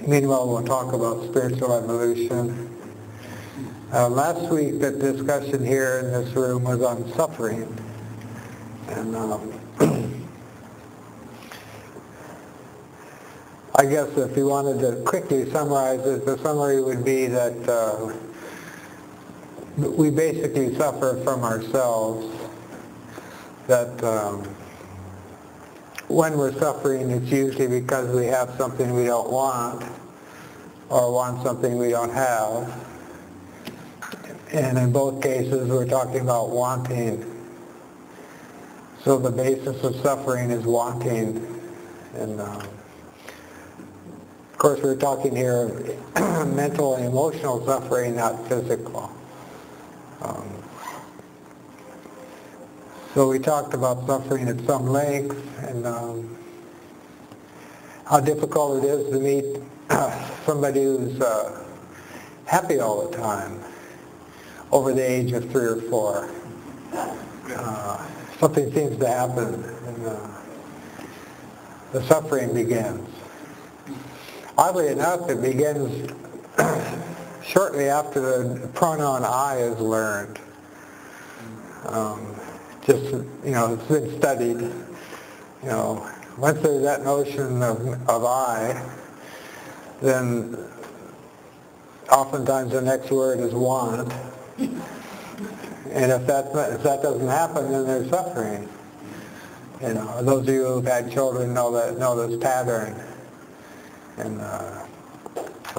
Meanwhile, we'll talk about spiritual evolution. Last week, the discussion here in this room was on suffering. And I guess if you wanted to quickly summarize it, the summary would be that we basically suffer from ourselves. That when we're suffering, it's usually because we have something we don't want or want something we don't have. And in both cases, we're talking about wanting. So the basis of suffering is wanting. And of course, we're talking here mental and emotional suffering, not physical. So we talked about suffering at some length and how difficult it is to meet somebody who's happy all the time over the age of 3 or 4. Something seems to happen and the suffering begins. Oddly enough, it begins shortly after the pronoun I is learned. It's been studied. Once there's that notion of I, then oftentimes the next word is want. And if that doesn't happen, then there's suffering. Those of you who've had children know this pattern. And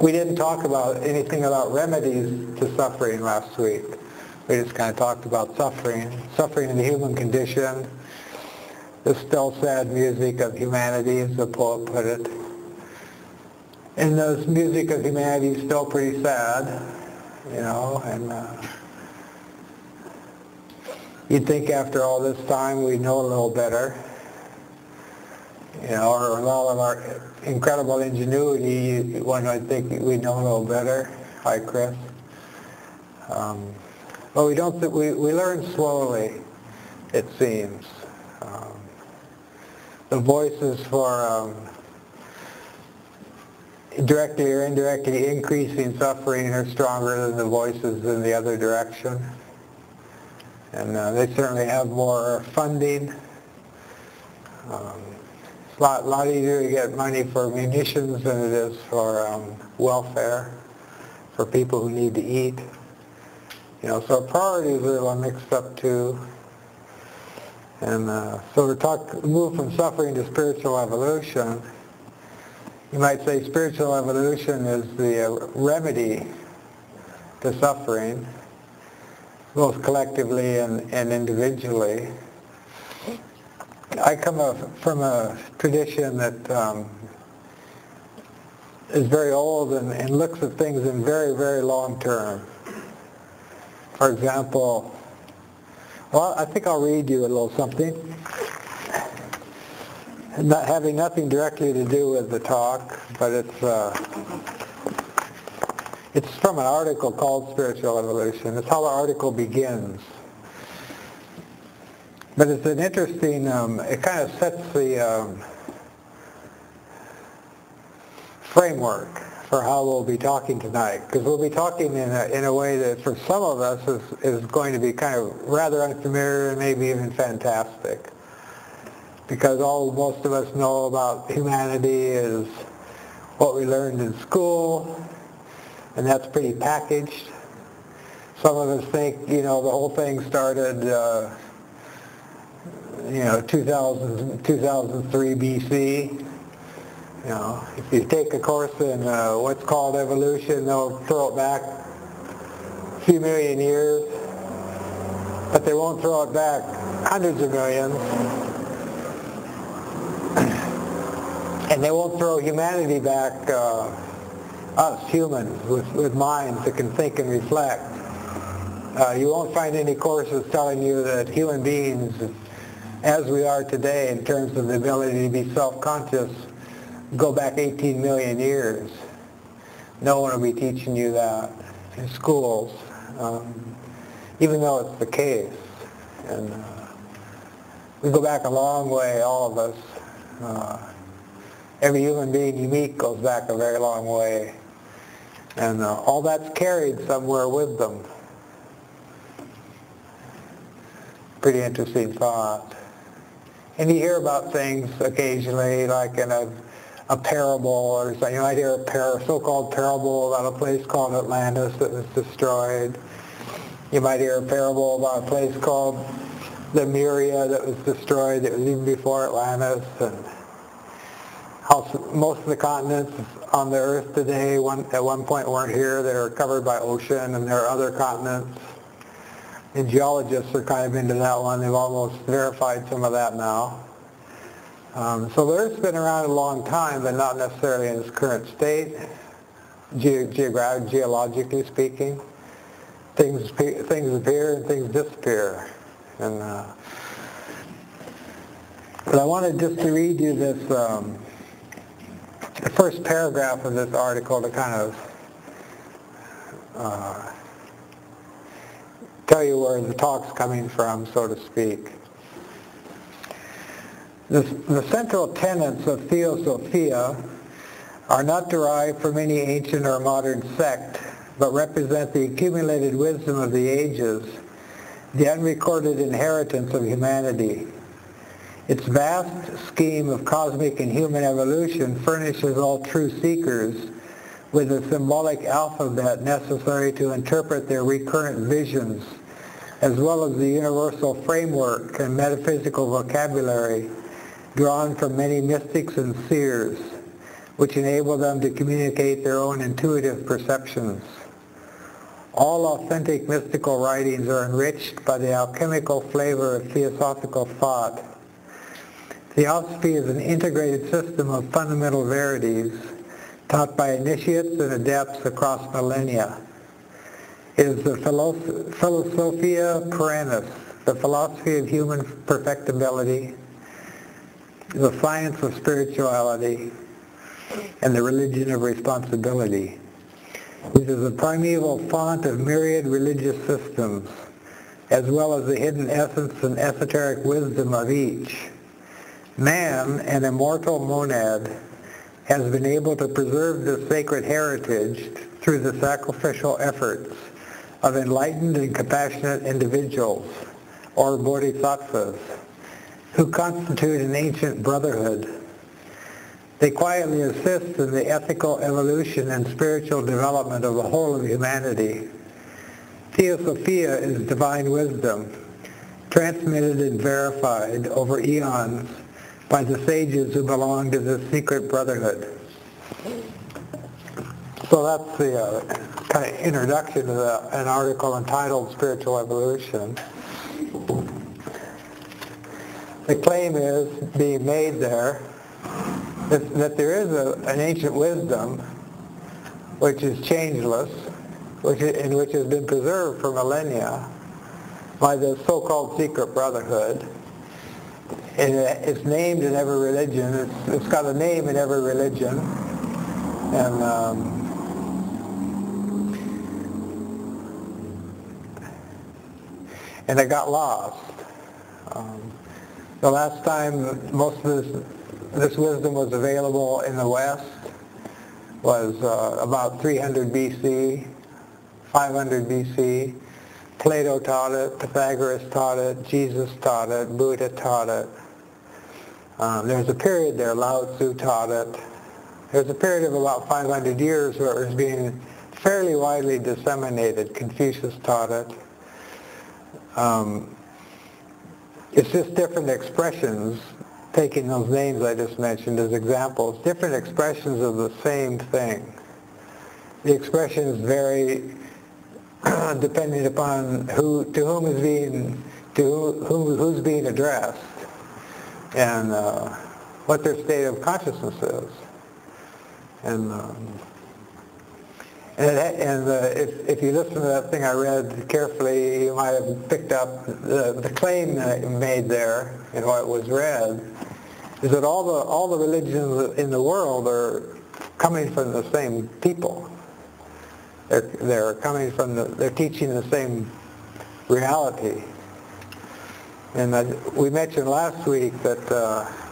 we didn't talk about anything about remedies to suffering last week. We just kind of talked about suffering in the human condition, the still sad music of humanity, as the poet put it. And the music of humanity is still pretty sad, and you'd think after all this time we'd know a little better, or with all of our incredible ingenuity, one would think we'd know a little better. Hi, Chris. But we don't. We learn slowly, it seems. The voices for directly or indirectly increasing suffering are stronger than the voices in the other direction. And they certainly have more funding. It's a lot easier to get money for munitions than it is for welfare, for people who need to eat. So priorities are a little mixed up too. And so we move from suffering to spiritual evolution. You might say spiritual evolution is the remedy to suffering, both collectively and individually. I come from a tradition that is very old and looks at things in very, very long term. For example, I think I'll read you a little something. Not having nothing directly to do with the talk, but it's from an article called Spiritual Evolution. It's how the article begins. But it's an interesting, it kind of sets the framework for how we'll be talking tonight. Because we'll be talking in a way that for some of us is going to be kind of rather unfamiliar and maybe even fantastic. Because all most of us know about humanity is what we learned in school, and that's pretty packaged. Some of us think, the whole thing started, 2003 BC. If you take a course in what's called evolution, they'll throw it back a few million years, but they won't throw it back hundreds of millions. And they won't throw humanity back, us humans with minds that can think and reflect. You won't find any courses telling you that human beings, as we are today in terms of the ability to be self-conscious, go back 18 million years. No one will be teaching you that in schools, even though it's the case. And we go back a long way, all of us. every human being you meet goes back a very long way. And all that's carried somewhere with them. Pretty interesting thought. And you hear about things occasionally, like in a parable or something. You might hear a so-called parable about a place called Atlantis that was destroyed. You might hear a parable about a place called Lemuria that was destroyed, that was even before Atlantis, and how most of the continents on the earth today at one point weren't here. They were covered by ocean, and there are other continents. And geologists are kind of into that one. They've almost verified some of that now. So the Earth's been around a long time, but not necessarily in its current state, geologically speaking. Things appear and things disappear. And but I wanted just to read you this, the first paragraph of this article to kind of tell you where the talk's coming from, so to speak. The central tenets of Theosophia are not derived from any ancient or modern sect, but represent the accumulated wisdom of the ages, the unrecorded inheritance of humanity. Its vast scheme of cosmic and human evolution furnishes all true seekers with a symbolic alphabet necessary to interpret their recurrent visions, as well as the universal framework and metaphysical vocabulary drawn from many mystics and seers, which enable them to communicate their own intuitive perceptions. All authentic mystical writings are enriched by the alchemical flavor of theosophical thought. Theosophy is an integrated system of fundamental verities taught by initiates and adepts across millennia. It is the Philosophia Perennis, the philosophy of human perfectibility, the science of spirituality, and the religion of responsibility. It is a primeval font of myriad religious systems, as well as the hidden essence and esoteric wisdom of each. Man, an immortal monad, has been able to preserve this sacred heritage through the sacrificial efforts of enlightened and compassionate individuals, or bodhisattvas, who constitute an ancient brotherhood. They quietly assist in the ethical evolution and spiritual development of the whole of humanity. Theosophia is divine wisdom, transmitted and verified over eons by the sages who belong to this secret brotherhood. So that's the kind of introduction to an article entitled Spiritual Evolution. The claim is being made there that there is an ancient wisdom which is changeless, which has been preserved for millennia by the so-called secret brotherhood. And it's named in every religion. It's got a name in every religion. And it got lost. The last time most of this wisdom was available in the West was about 300 BC, 500 BC. Plato taught it, Pythagoras taught it, Jesus taught it, Buddha taught it. There's a period there, Lao Tzu taught it. There's a period of about 500 years where it was being fairly widely disseminated. Confucius taught it. It's just different expressions, taking those names I just mentioned as examples, different expressions of the same thing. The expressions vary depending upon who's being addressed and what their state of consciousness is. If you listen to that thing I read carefully, you might have picked up the claim that it made there in what was read is that all the religions in the world are coming from the same people. They're coming from they're teaching the same reality. And we mentioned last week that,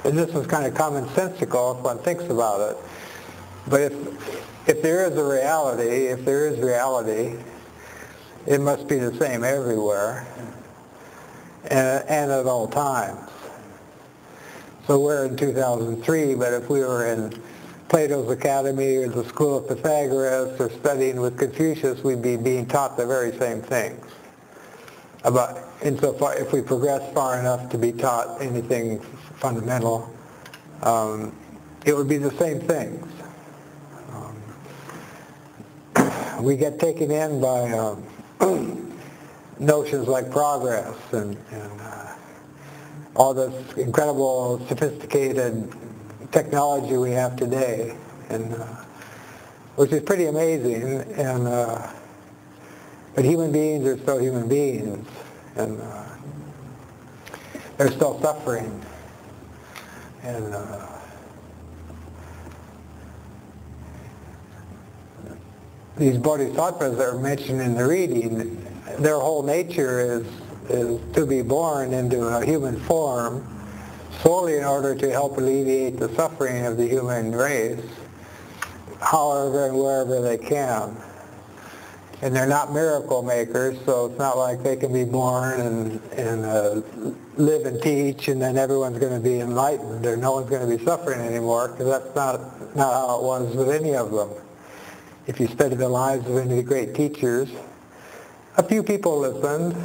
and this is kind of commonsensical if one thinks about it, but if there is a reality, if there is reality, it must be the same everywhere and at all times. So we're in 2003, but if we were in Plato's Academy or the School of Pythagoras or studying with Confucius, we'd be being taught the very same things. About insofar, if we progress far enough to be taught anything fundamental, it would be the same things. We get taken in by notions like progress and all this incredible sophisticated technology we have today, and which is pretty amazing. And but human beings are still human beings, and they're still suffering. And these bodhisattvas that are mentioned in the reading, their whole nature is to be born into a human form solely in order to help alleviate the suffering of the human race, however and wherever they can. And they're not miracle makers, so it's not like they can be born and live and teach and then everyone's going to be enlightened or no one's going to be suffering anymore, because that's not how it was with any of them. If you study the lives of any of the great teachers, a few people listened,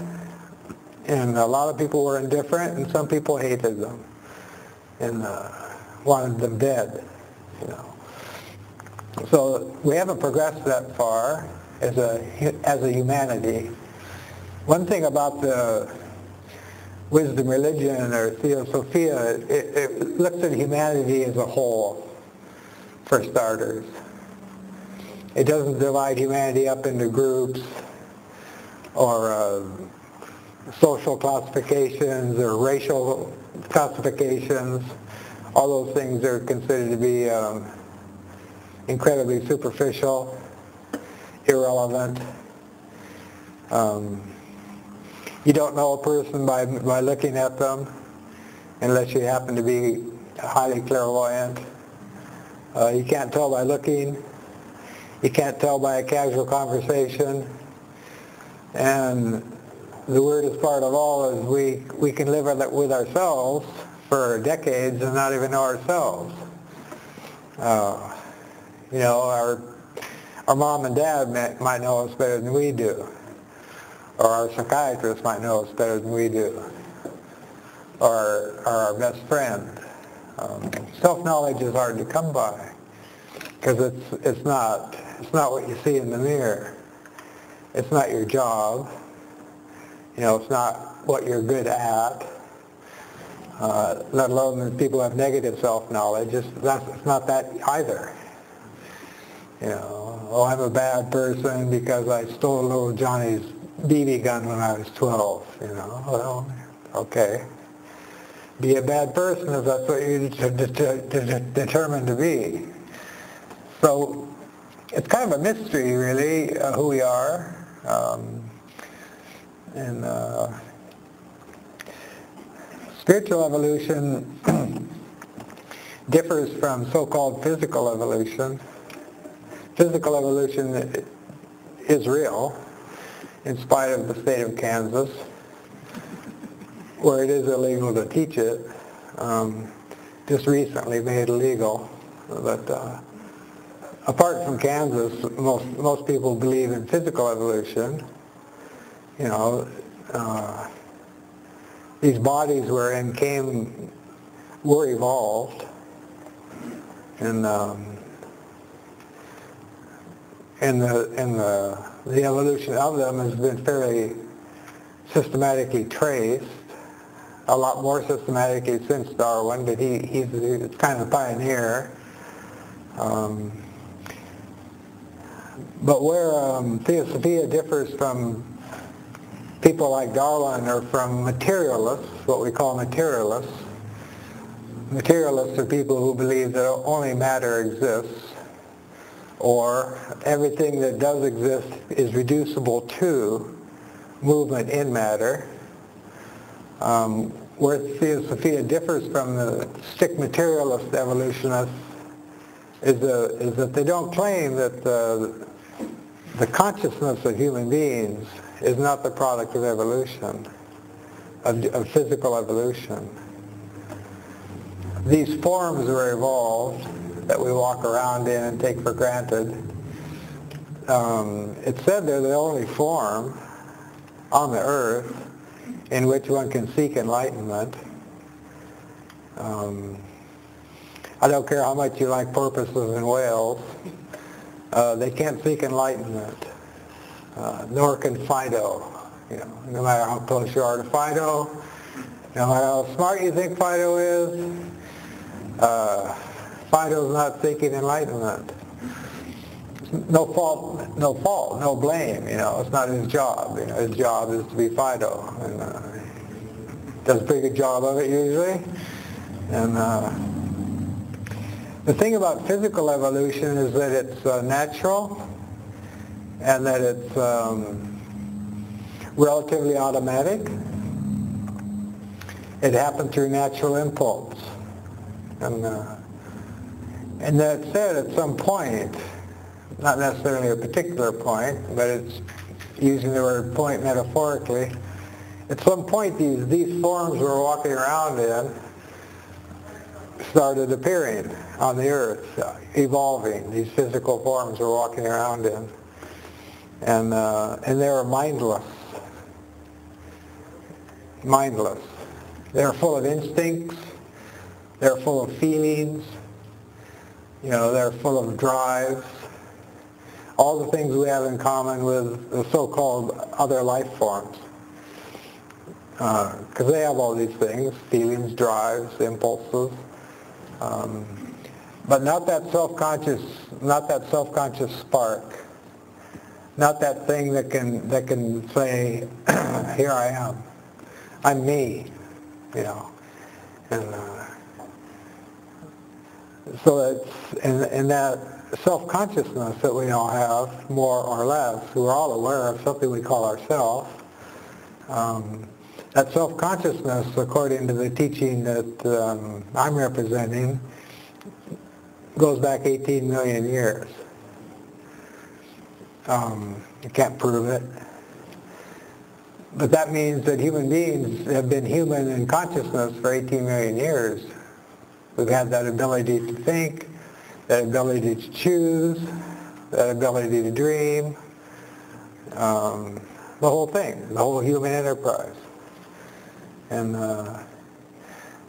and a lot of people were indifferent, and some people hated them and wanted them dead. You know. So we haven't progressed that far as a humanity. One thing about the wisdom religion or Theosophia, it looks at humanity as a whole, for starters. It doesn't divide humanity up into groups or social classifications or racial classifications. All those things are considered to be incredibly superficial, irrelevant. You don't know a person by looking at them unless you happen to be highly clairvoyant. You can't tell by looking. You can't tell by a casual conversation. And the weirdest part of all is we can live with ourselves for decades and not even know ourselves. You know, our mom and dad might know us better than we do. Or our psychiatrist might know us better than we do. Or our best friend. Self-knowledge is hard to come by because it's not what you see in the mirror. It's not your job. You know, it's not what you're good at. Let alone that people have negative self-knowledge. It's not that either. You know, oh, I'm a bad person because I stole little Johnny's BB gun when I was 12. You know, well, okay. Be a bad person if that's what you're determined to be. So it's kind of a mystery, really, who we are. And spiritual evolution differs from so-called physical evolution. Physical evolution is real, in spite of the state of Kansas, where it is illegal to teach it. Just recently made illegal. But apart from Kansas, most people believe in physical evolution. You know, these bodies we're in were evolved, and the evolution of them has been fairly systematically traced. A lot more systematically since Darwin, but he's kind of a pioneer. But where Theosophia differs from people like Darwin or from materialists, what we call materialists. Materialists are people who believe that only matter exists, or everything that does exist is reducible to movement in matter. Where Theosophia differs from the strict materialist evolutionists is that they don't claim that the consciousness of human beings is not the product of evolution, of physical evolution. These forms were evolved that we walk around in and take for granted. It's said they're the only form on the earth in which one can seek enlightenment. I don't care how much you like porpoises and whales, they can't seek enlightenment, nor can Fido. No matter how close you are to Fido, no matter how smart you think Fido is, Fido's not seeking enlightenment. No fault, no blame. It's not his job. His job is to be Fido, and does a pretty good job of it usually. And the thing about physical evolution is that it's natural, and that it's relatively automatic. It happened through natural impulse, and that said, at some point. Not necessarily a particular point, but it's using the word point metaphorically. At some point, these forms we're walking around in started appearing on the earth, evolving. These physical forms we're walking around in, and they were mindless. Mindless. They're full of instincts. They're full of feelings. They're full of drives. All the things we have in common with the so-called other life forms. Because they have all these things, feelings, drives, impulses. But not that self-conscious spark. Not that thing that can say, here I am. I'm me. And so it's in that self-consciousness that we all have, more or less, we're all aware of something we call ourself. That self-consciousness, according to the teaching that I'm representing, goes back 18 million years. You can't prove it. But that means that human beings have been human in consciousness for 18 million years. We've had that ability to think, that ability to choose, that ability to dream, the whole thing, the whole human enterprise. And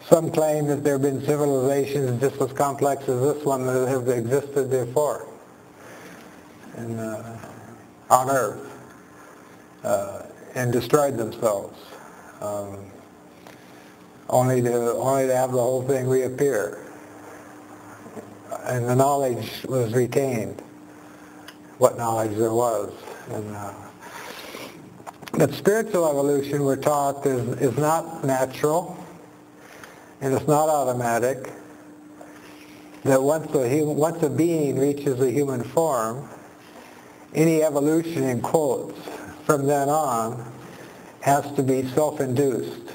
some claim that there have been civilizations just as complex as this one that have existed before and, on Earth and destroyed themselves, only to have the whole thing reappear. And the knowledge was retained, what knowledge there was. And but spiritual evolution, we're taught, is not natural, and it's not automatic. That once a being reaches a human form, any evolution, in quotes, from then on, has to be self-induced,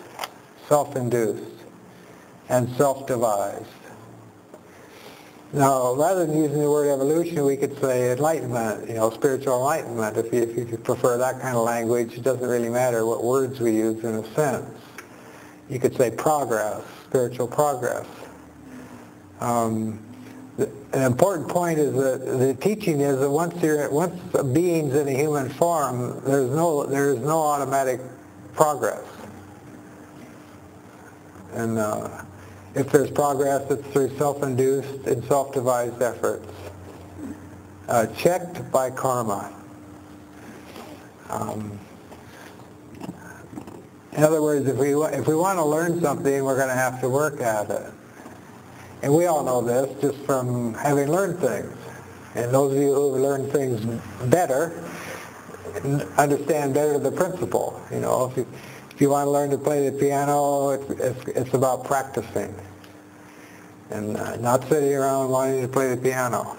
and self-devised. Now, rather than using the word evolution, we could say enlightenment, spiritual enlightenment. If you prefer that kind of language, it doesn't really matter what words we use in a sense. You could say progress, spiritual progress. An important point is that the teaching is that once a being's in a human form, there is no automatic progress. And if there's progress, it's through self-induced and self-devised efforts, checked by karma. In other words, if we want to learn something, we're going to have to work at it. And we all know this just from having learned things. And those of you who learn things better understand better the principle. If you want to learn to play the piano, it's about practicing. And not sitting around wanting to play the piano.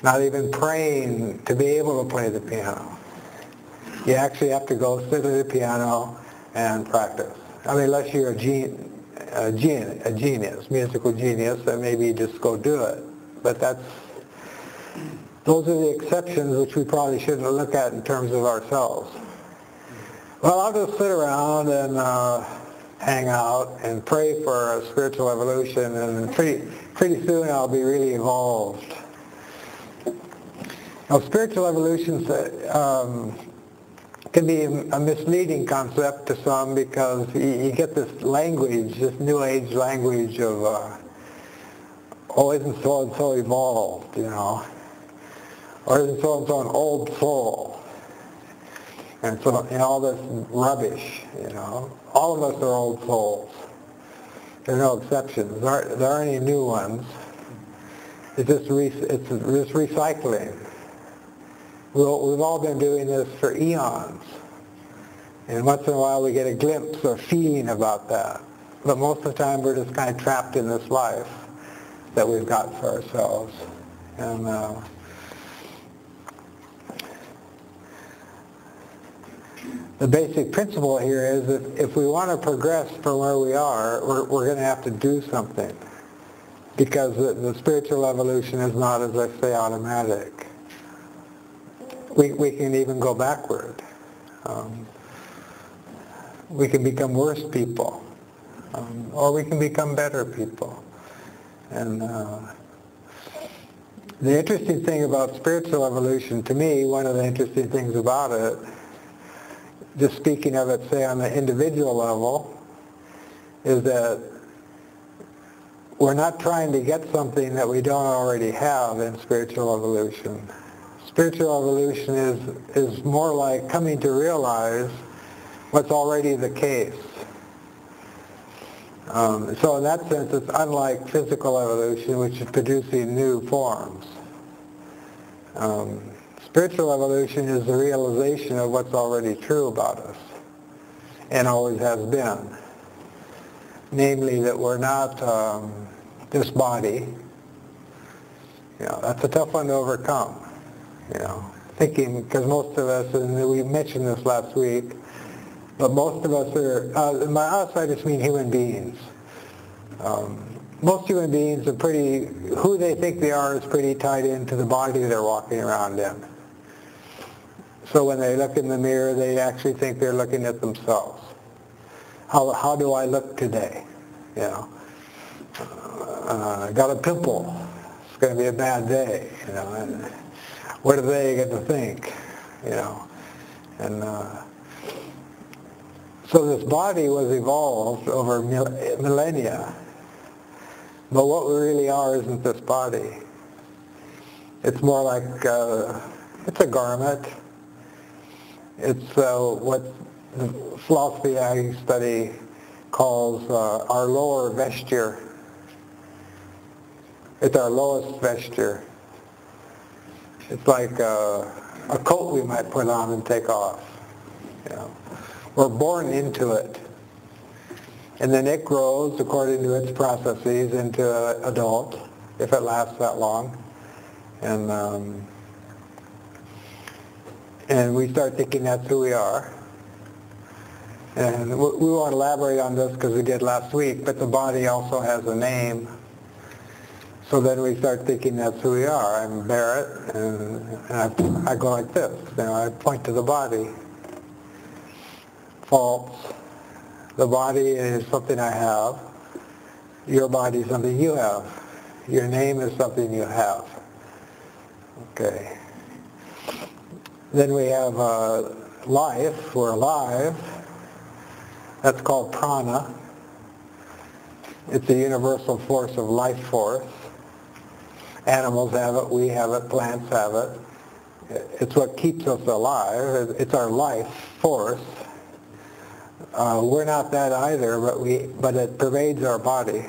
Not even praying to be able to play the piano. You actually have to go sit at the piano and practice. I mean, unless you're a genius, musical genius, then maybe you just go do it. But those are the exceptions which we probably shouldn't look at in terms of ourselves. Well, I'll just sit around and hang out and pray for a spiritual evolution, and pretty soon I'll be really evolved. Now, spiritual evolution can be a misleading concept to some, because you get this language, this New Age language of, isn't so-and-so evolved, or isn't so-and-so an old soul, and so, all this rubbish, All of us are old souls. There are no exceptions. There aren't any new ones. It's just recycling. We've all been doing this for eons. And once in a while we get a glimpse or feeling about that. But most of the time we're just kind of trapped in this life that we've got for ourselves. And the basic principle here is that if we want to progress from where we are, we're going to have to do something. Because the spiritual evolution is not, as I say, automatic. We can even go backward. We can become worse people. Or we can become better people. And the interesting thing about spiritual evolution, to me, one of the interesting things about it, just speaking of it, say, on the individual level, is that we're not trying to get something that we don't already have in spiritual evolution. Spiritual evolution is more like coming to realize what's already the case. So in that sense, it's unlike physical evolution, which is producing new forms. Spiritual evolution is the realization of what's already true about us, and always has been. Namely, that we're not this body. That's a tough one to overcome. Thinking, because most of us, and we mentioned this last week, but most of us are, by us I just mean human beings. Most human beings are who they think they are is pretty tied into the body they're walking around in. So when they look in the mirror, they actually think they're looking at themselves. How do I look today? I got a pimple. It's going to be a bad day. And what are they going to think? And so this body was evolved over millennia. But what we really are isn't this body. It's more like, it's a garment. It's what the philosophy I study calls our lower vesture. It's our lowest vesture. It's like a coat we might put on and take off. We're born into it. And then it grows according to its processes into an adult, if it lasts that long. And we start thinking that's who we are. And we won't elaborate on this because we did last week, but the body also has a name. So then we start thinking that's who we are. I'm Barrett, and I go like this. I point to the body. False. The body is something I have. Your body is something you have. Your name is something you have. Okay. Then we have life. We're alive. That's called prana. It's a universal force of life force. Animals have it, we have it, plants have it. It's what keeps us alive. It's our life force. We're not that either, but it pervades our body.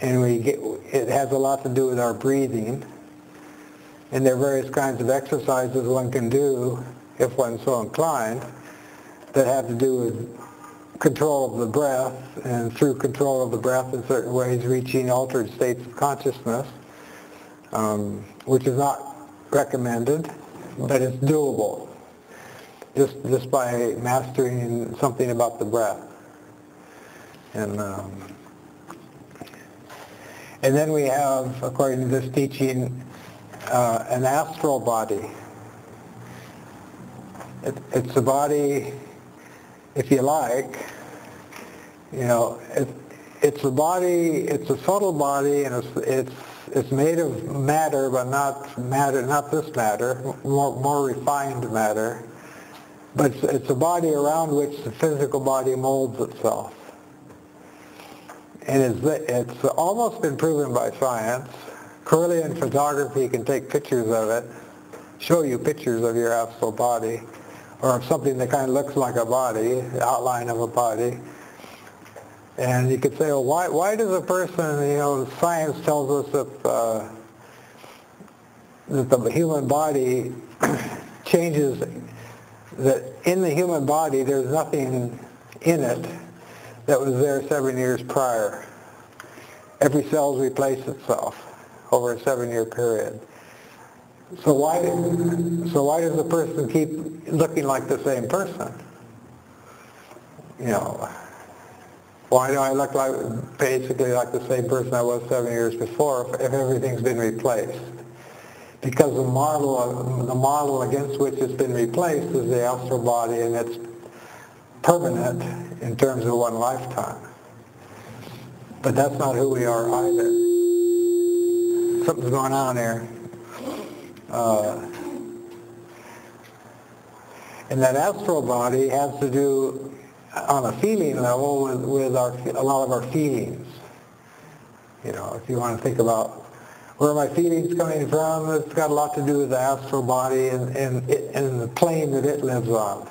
And it has a lot to do with our breathing. And there are various kinds of exercises one can do, if one's so inclined, that have to do with control of the breath, and through control of the breath in certain ways reaching altered states of consciousness, which is not recommended, but it's doable. just by mastering something about the breath. And then we have, according to this teaching, an astral body. It's a body, if you like, it's a body, it's a subtle body, and it's made of matter, but not this matter, more refined matter. But it's a body around which the physical body molds itself. And it's almost been proven by science. Correlian photography can take pictures of it, show you pictures of your astral body, or of something that kind of looks like a body, the outline of a body. And you could say, well, why does a person, science tells us that the human body changes, that in the human body there's nothing in it that was there 7 years prior. Every cell's replaced itself over a 7-year period. So why does the person keep looking like the same person? Why do I look basically like the same person I was 7 years before if everything's been replaced? Because the model against which it's been replaced is the astral body, and it's permanent in terms of one lifetime. But that's not who we are either. Something's going on here. And that astral body has to do, on a feeling level, with a lot of our feelings. If you want to think about where are my feelings coming from, it's got a lot to do with the astral body and the plane that it lives on.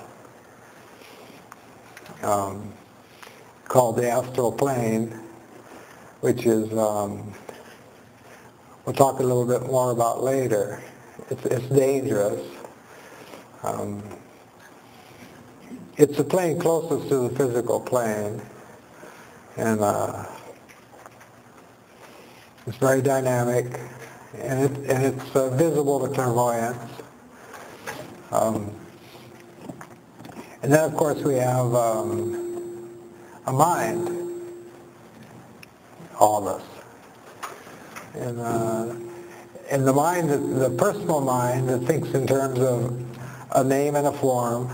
Called the astral plane, which is, we'll talk a little bit more about later. It's dangerous. It's the plane closest to the physical plane, and it's very dynamic, and it's visible to clairvoyance. And then, of course, we have a mind, all of us. And the mind, the personal mind that thinks in terms of a name and a form,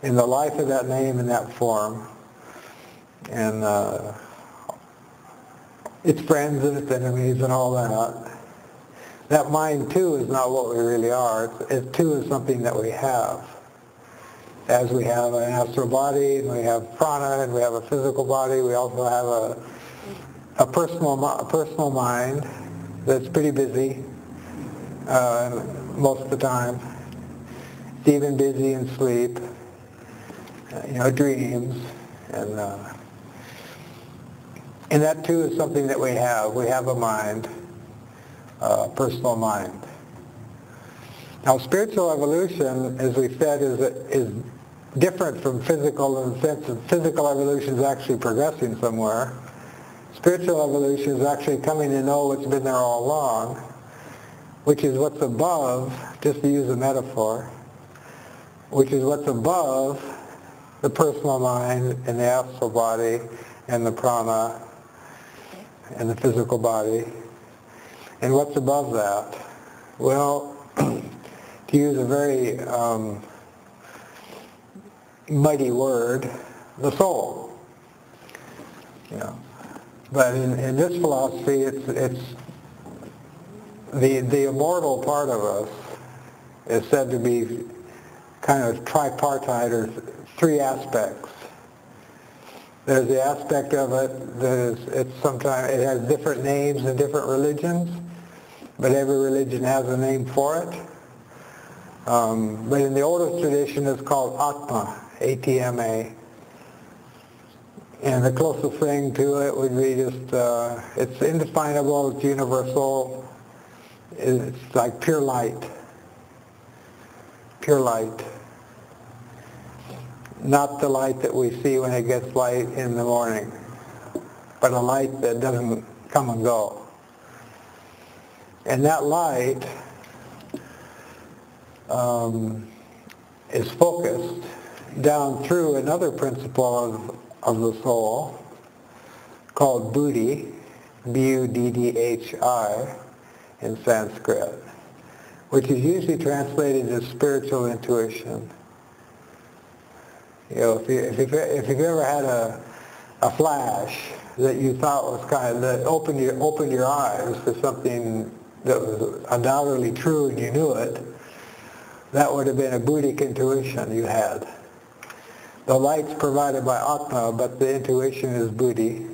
and the life of that name and that form, and its friends and its enemies and all that. That mind, too, is not what we really are. It, too, is something that we have. As we have an astral body, and we have prana, and we have a physical body, we also have a personal mind that's pretty busy most of the time. It's even busy in sleep, dreams, and that too is something that we have. We have a mind, personal mind. Now, spiritual evolution, as we said, is different from physical in the sense that physical evolution is actually progressing somewhere. Spiritual evolution is actually coming to know what's been there all along, which is what's above, just to use a metaphor, which is what's above the personal mind and the astral body and the prana and the physical body. And what's above that? Well, to use a very mighty word, the soul. But in this philosophy, it's the immortal part of us is said to be kind of tripartite, or three aspects. There's the aspect of it that sometimes it has different names in different religions, but every religion has a name for it. But in the oldest tradition, it's called Atma, A-T-M-A. And the closest thing to it would be just, it's indefinable, it's universal, it's like pure light. Pure light. Not the light that we see when it gets light in the morning, but a light that doesn't come and go. And that light is focused down through another principle of the soul called buddhi, B-U-D-D-H-I in Sanskrit, which is usually translated as spiritual intuition. You know, if you've ever had a flash that you thought was that opened your eyes to something that was undoubtedly true and you knew it, that would have been a Buddhic intuition you had. The light's provided by Atma, but the intuition is Buddhi.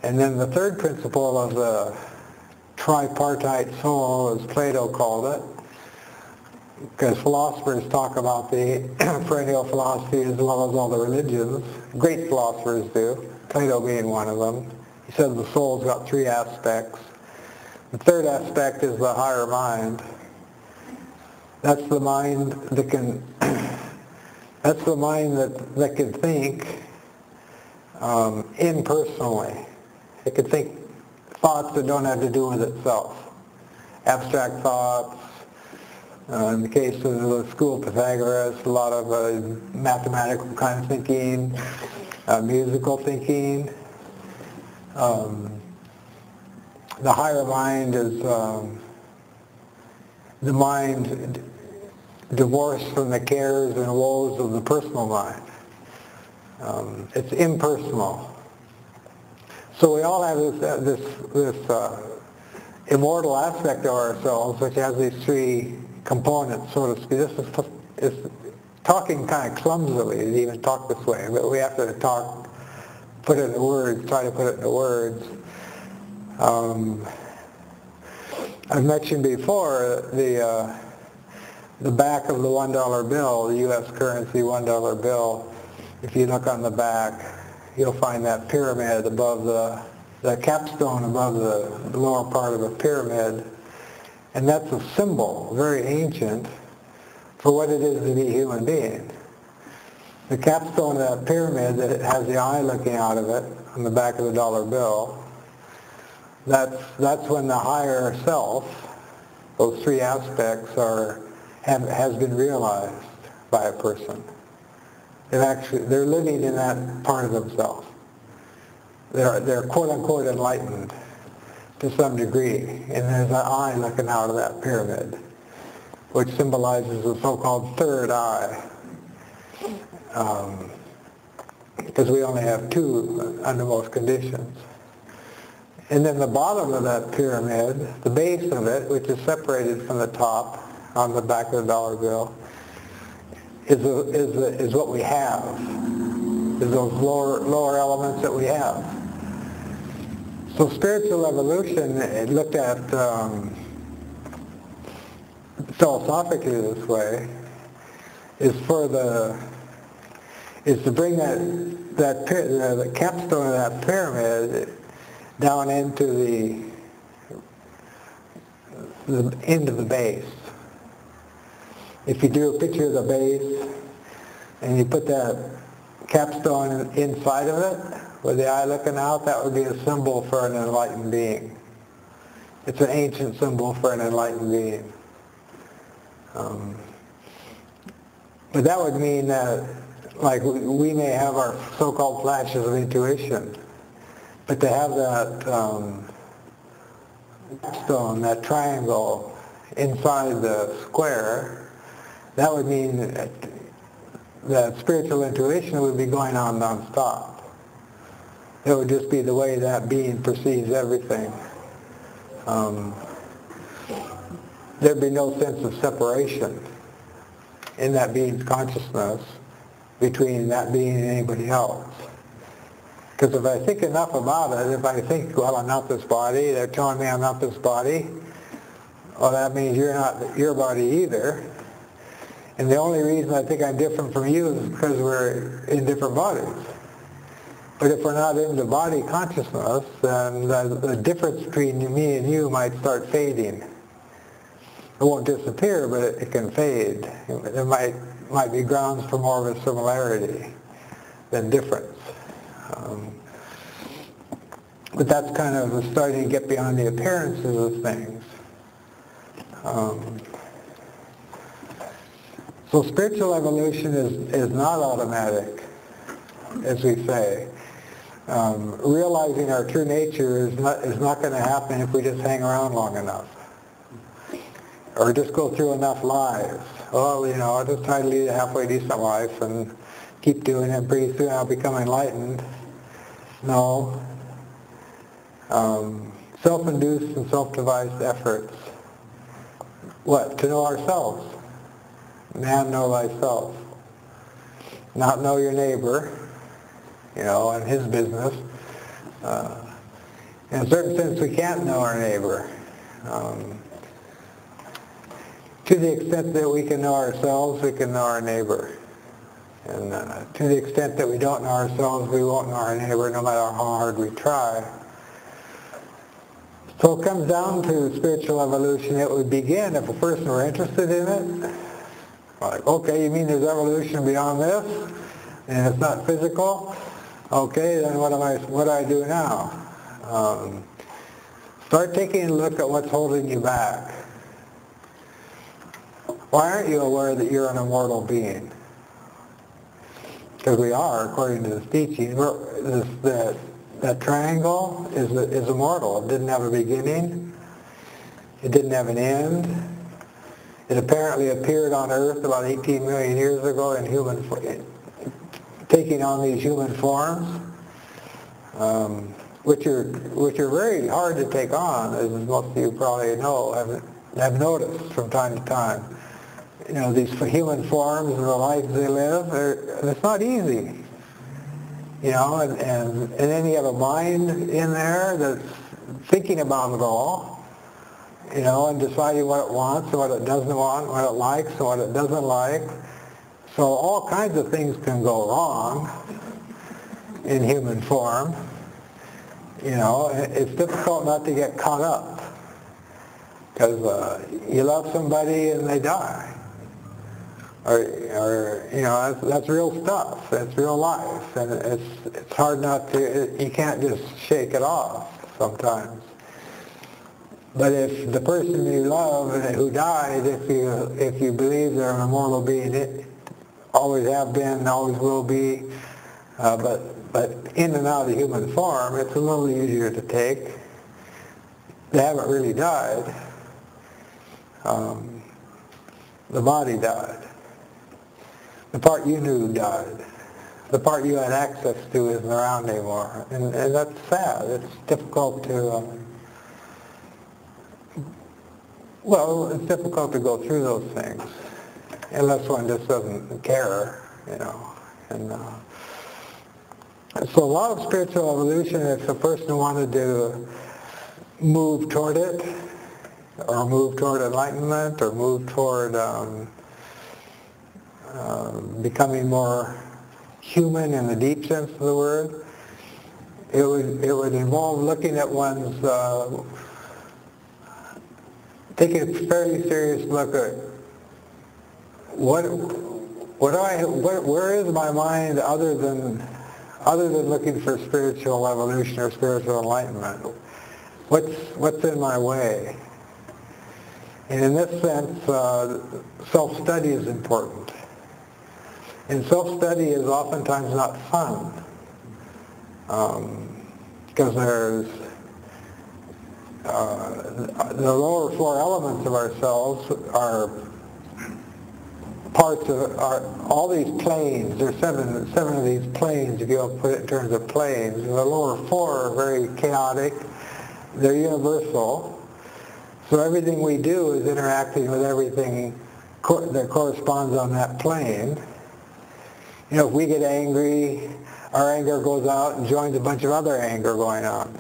And then the third principle of the tripartite soul, as Plato called it, because philosophers talk about the perennial philosophy as well as all the religions. Great philosophers do, Plato being one of them. He says the soul's got three aspects. The third aspect is the higher mind. That's the mind that can that's the mind that can think impersonally. It can think thoughts that don't have to do with itself. Abstract thoughts. In the case of the school of Pythagoras, a lot of mathematical kind of thinking, musical thinking. The higher mind is the mind divorced from the cares and woes of the personal mind. It's impersonal. So we all have this immortal aspect of ourselves, which has these three components, so to speak. This is talking kind of clumsily to even talk this way, but we have to put it into words, try to put it into words. I've mentioned before the back of the $1 bill, the U.S. currency $1 bill. If you look on the back, you'll find that pyramid above the capstone above the lower part of a pyramid. And that's a symbol, very ancient, for what it is to be a human being. The capstone of that pyramid that has the eye looking out of it on the back of the dollar bill, that's when the higher self, those three aspects has been realized by a person. They're living in that part of themselves. They're quote unquote enlightened to some degree, and there's an eye looking out of that pyramid, which symbolizes the so-called third eye, because we only have two under most conditions. And then the bottom of that pyramid, the base of it, which is separated from the top on the back of the dollar bill, is what we have, is those lower elements that we have. So spiritual evolution, it looked at philosophically this way, is to bring the capstone of that pyramid down into the end of the base. If you do a picture of the base and you put that capstone inside of it, with the eye looking out, that would be a symbol for an enlightened being. It's an ancient symbol for an enlightened being. But that would mean that, like, we may have our so-called flashes of intuition, but to have that stone, that triangle inside the square, that would mean that spiritual intuition would be going on non-stop. It would just be the way that being perceives everything. There'd be no sense of separation in that being's consciousness between that being and anybody else. Because if I think enough about it, if I think, well, I'm not this body, they're telling me I'm not this body, well, that means you're not your body either. And the only reason I think I'm different from you is because we're in different bodies. But if we're not into body consciousness, then the difference between me and you might start fading. It won't disappear, but it can fade. There might be grounds for more of a similarity than difference. But that's kind of starting to get beyond the appearances of things. So spiritual evolution is not automatic, as we say. Realizing our true nature is not going to happen if we just hang around long enough, or just go through enough lives. Oh, I'll just try to lead a halfway decent life and keep doing it. Pretty soon I'll become enlightened. No. Self-induced and self-devised efforts. What? To know ourselves. Man, know thyself. Not know your neighbor, and his business. In a certain sense, we can't know our neighbor. To the extent that we can know ourselves, we can know our neighbor. And to the extent that we don't know ourselves, we won't know our neighbor no matter how hard we try. So it comes down to spiritual evolution. It would begin if a person were interested in it. Like, okay, you mean there's evolution beyond this? And it's not physical? Okay, then what do I do now? Start taking a look at what's holding you back. Why aren't you aware that you're an immortal being? Because we are, according to this teaching. That triangle is immortal. It didn't have a beginning. It didn't have an end. It apparently appeared on Earth about 18 million years ago taking on these human forms, which are very hard to take on, as most of you probably know, have noticed from time to time. These human forms and the lives they live, it's not easy. And then you have a mind in there that's thinking about it all, and deciding what it wants and what it doesn't want, what it likes and what it doesn't like. So all kinds of things can go wrong in human form. It's difficult not to get caught up, because you love somebody and they die. Or that's real stuff. That's real life, and it's hard not to. You can't just shake it off sometimes. But if the person you love who died, if you believe they're an immortal being, always have been, always will be, but in and out of human form, it's a little easier to take. They haven't really died. The body died. The part you knew died. The part you had access to isn't around anymore. And that's sad. It's difficult to, it's difficult to go through those things, unless one just doesn't care, And so a lot of spiritual evolution, if a person wanted to move toward it, or move toward enlightenment, or move toward becoming more human in the deep sense of the word, it would involve looking at one's, taking a very serious look at where is my mind other than looking for spiritual evolution or spiritual enlightenment? What's in my way? And in this sense, self-study is important. And self-study is oftentimes not fun, because there's the lower four elements of ourselves are parts of all these planes. There's seven of these planes, if you put it in terms of planes. And the lower four are very chaotic. They're universal. So everything we do is interacting with everything that corresponds on that plane. If we get angry, our anger goes out and joins a bunch of other anger going on.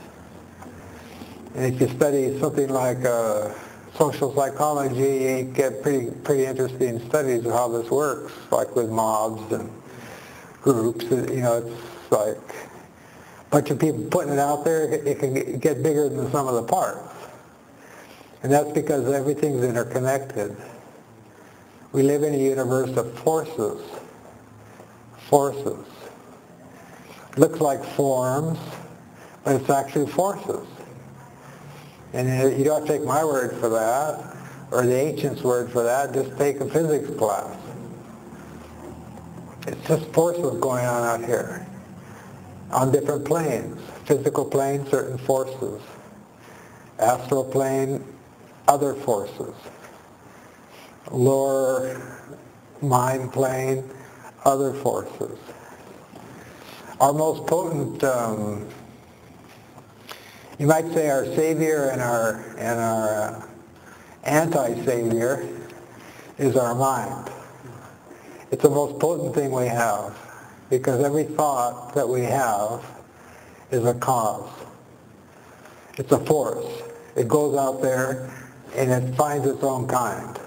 And if you study something like social psychology, you get pretty interesting studies of how this works, like with mobs and groups. It's like a bunch of people putting it out there. It can get bigger than some of the parts. And that's because everything's interconnected. We live in a universe of forces. Forces. Looks like forms, but it's actually forces. And you don't take my word for that, or the ancients' word for that. Just take a physics class. It's just forces going on out here on different planes. Physical plane, certain forces. Astral plane, other forces. Lower mind plane, other forces. Our most potent, you might say, our savior and our anti-savior is our mind. It's the most potent thing we have, because every thought that we have is a cause. It's a force. It goes out there and it finds its own kind.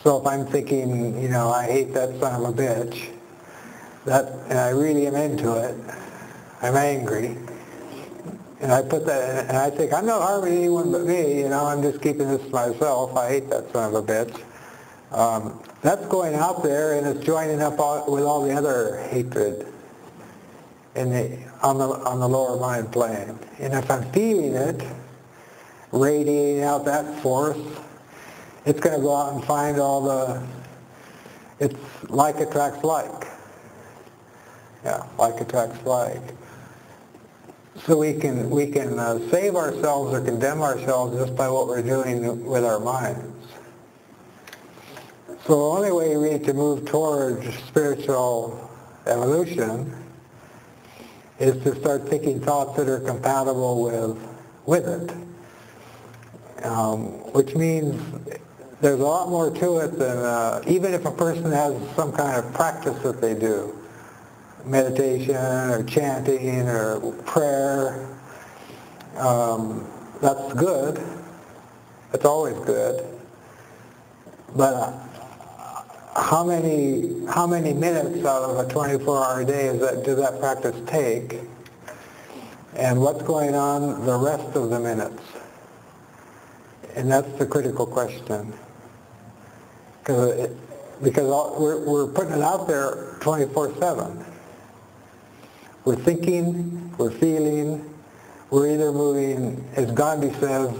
So if I'm thinking, I hate that son of a bitch, and I really am into it, I'm angry, and I put that, and I think, I'm not harming anyone but me, I'm just keeping this to myself, I hate that son of a bitch. That's going out there and it's joining up with all the other hatred on the lower mind plane. And if I'm feeling it, radiating out that force, it's going to go out and find it's like attracts like. Yeah, like attracts like. So we can save ourselves or condemn ourselves just by what we're doing with our minds. So the only way we need to move towards spiritual evolution is to start thinking thoughts that are compatible with it. Which means there's a lot more to it than, even if a person has some kind of practice that they do, meditation or chanting or prayer, that's good. It's always good. But how many minutes out of a 24-hour day does that practice take? And what's going on the rest of the minutes? And that's the critical question. Because we're putting it out there 24/7. We're thinking, we're feeling, we're either moving, as Gandhi says,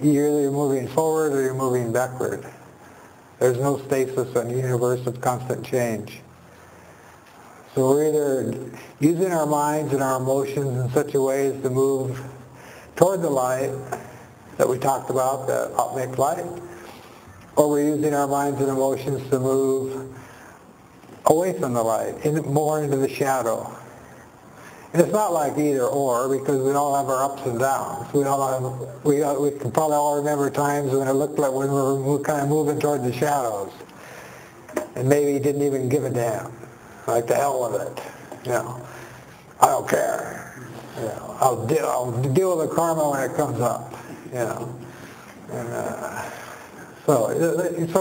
you're either moving forward or you're moving backward. There's no stasis in the universe of constant change. So we're either using our minds and our emotions in such a way as to move toward the light that we talked about, the Atmic light, or we're using our minds and emotions to move away from the light, more into the shadow. And it's not like either or, because we all have our ups and downs. We can probably all remember times when it looked like when we were kind of moving toward the shadows, and maybe didn't even give a damn, like the hell with it. I don't care. I'll deal with the karma when it comes up. And so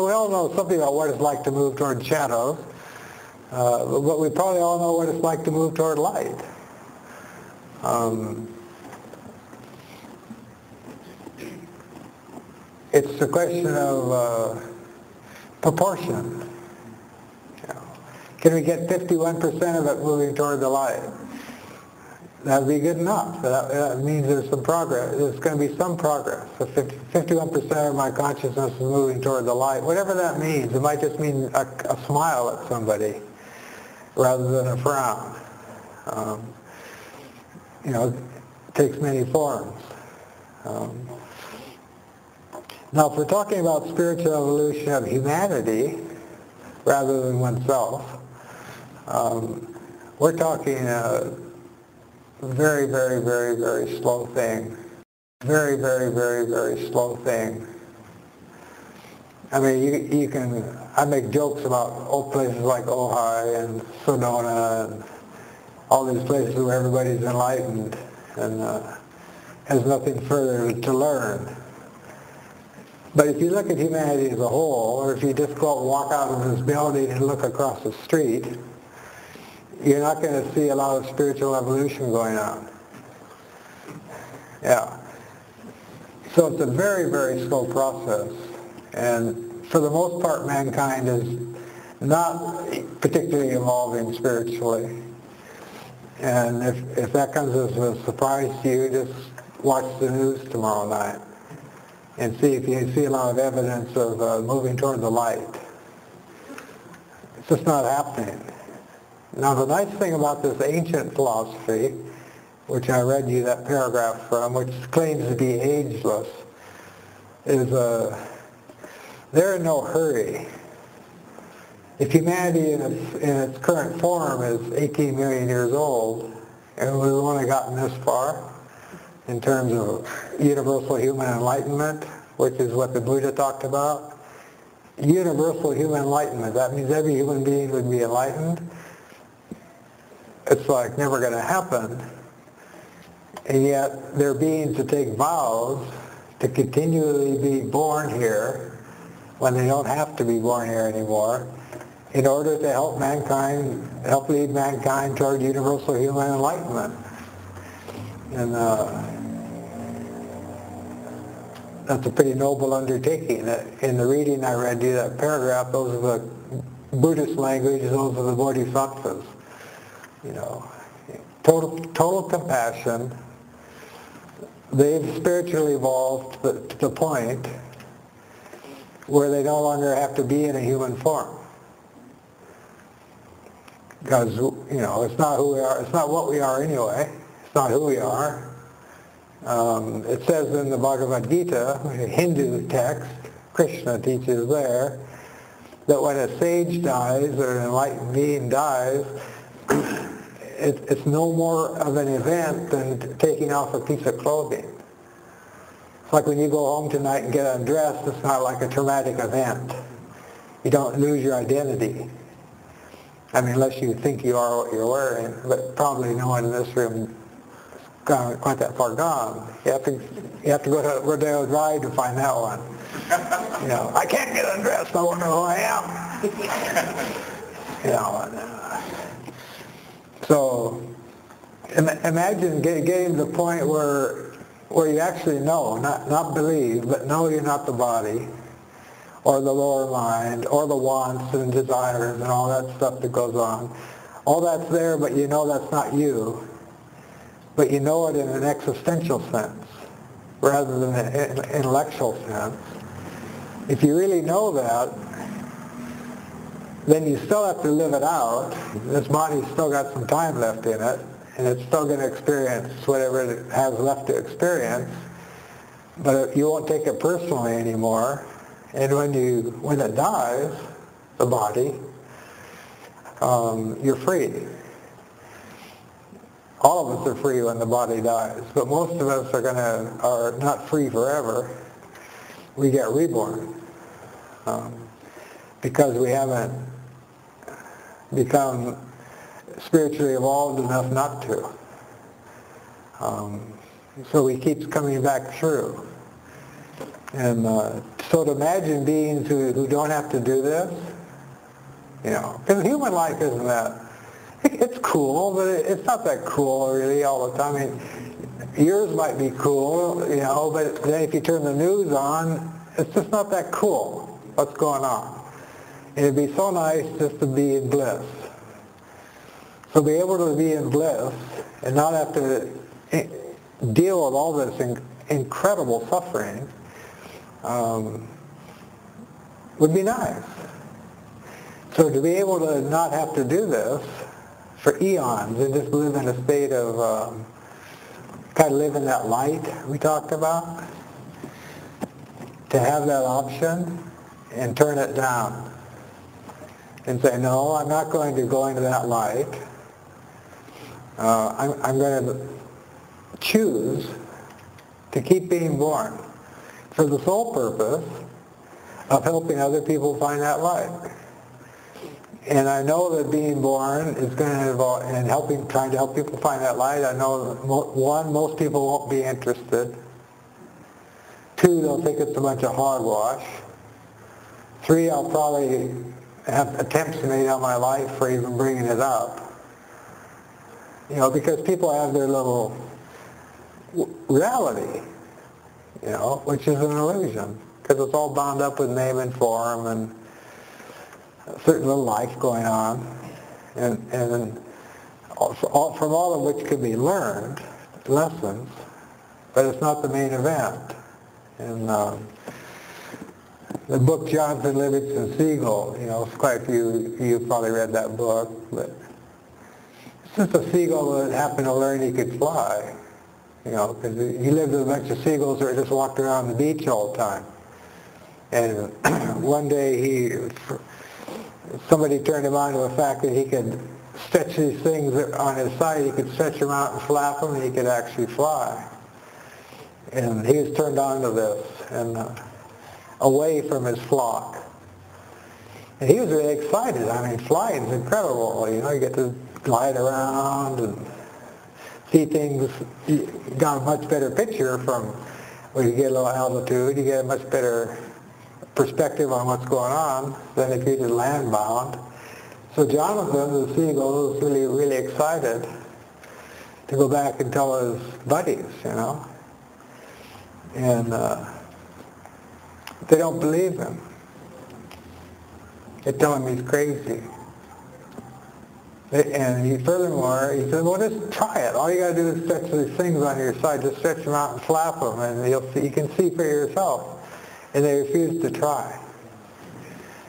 we all know something about what it's like to move toward shadows, but we probably all know what it's like to move toward light. It's a question of proportion. Can we get 51% of it moving toward the light? That would be good enough. That means there's some progress. There's going to be some progress. So 51% of my consciousness is moving toward the light. Whatever that means. It might just mean a smile at somebody rather than a frown. It takes many forms. Now, if we're talking about spiritual evolution of humanity rather than oneself, we're talking a very, very, very, very slow thing. Very, very, very, very slow thing. I mean, I make jokes about old places like Ojai and Sedona and all these places where everybody's enlightened and has nothing further to learn. But if you look at humanity as a whole, or if you just go out and walk out of this building and look across the street, you're not going to see a lot of spiritual evolution going on. Yeah. So it's a very, very slow process. And for the most part, mankind is not particularly evolving spiritually. And if that comes as a surprise to you, just watch the news tomorrow night and see if you see a lot of evidence of moving toward the light. It's just not happening. Now the nice thing about this ancient philosophy, which I read you that paragraph from, which claims to be ageless, is they're in no hurry. If humanity in its current form is 18 million years old, and we've only gotten this far in terms of universal human enlightenment, which is what the Buddha talked about, universal human enlightenment, that means every human being would be enlightened. It's like never going to happen. And yet there are beings that take vows to continually be born here when they don't have to be born here anymore in order to help mankind, help lead mankind toward universal human enlightenment. And that's a pretty noble undertaking. In the reading I read you, that paragraph, those are the Buddhist language, those are the bodhisattvas. You know, total compassion. They've spiritually evolved to the point where they no longer have to be in a human form. Because, you know, it's not who we are, it's not what we are anyway. It's not who we are. It says in the Bhagavad Gita, a Hindu text, Krishna teaches there, that when a sage dies or an enlightened being dies, it's no more of an event than taking off a piece of clothing. It's like when you go home tonight and get undressed, it's not like a traumatic event. You don't lose your identity. I mean, unless you think you are what you're wearing, but probably no one in this room is quite that far gone. You have to go to Rodeo Drive to find that one. You know, I can't get undressed, I won't know who I am. You know, so imagine getting to the point where you actually know, not believe, but know you're not the body, or the lower mind, or the wants and desires and all that stuff that goes on. All that's there, but you know that's not you. But you know it in an existential sense, rather than an intellectual sense. If you really know that, then you still have to live it out. This body's still got some time left in it, and it's still going to experience whatever it has left to experience, but you won't take it personally anymore. And when it dies, the body, you're free. All of us are free when the body dies, but most of us are not free forever. We get reborn because we haven't become spiritually evolved enough not to. So we keep coming back through. And so to imagine beings who don't have to do this, you know, because human life isn't that, it's cool, but it's not that cool really all the time. I mean, yours might be cool, you know, but then if you turn the news on, it's just not that cool what's going on. It'd be so nice just to be in bliss. So be able to be in bliss and not have to deal with all this incredible suffering would be nice. So to be able to not have to do this for eons and just live in a state of kind of live in that light we talked about, to have that option and turn it down and say, no, I'm not going to go into that light. I'm going to choose to keep being born for the sole purpose of helping other people find that light. And I know that being born is going to involve in trying to help people find that light. I know that most people won't be interested. 2, they'll think it's a bunch of hogwash. 3, I'll probably have attempts made on my life for even bringing it up. You know, because people have their little reality, you know, which is an illusion, because it's all bound up with name and form and a certain little life going on, and from all of which can be learned lessons, but it's not the main event. And the book Jonathan Livingston Seagull, quite a few of you probably read that book, but it's just a seagull that happened to learn he could fly, because he lived with a bunch of seagulls that just walked around the beach all the time. And one day somebody turned him on to the fact that he could stretch these things on his side. He could stretch them out and flap them, and he could actually fly. And he was turned on to this and away from his flock. And he was really excited. I mean, flying is incredible. You get to glide around and see things. You got a much better picture from when you get a little altitude. You get a much better perspective on what's going on than if you're just land-bound. So Jonathan, the seagull, was really, really excited to go back and tell his buddies, And they don't believe him. They tell him he's crazy. And furthermore, he said, well, just try it. All you got to do is stretch these things on your side. Just stretch them out and flap them, and you can see for yourself. And they refuse to try.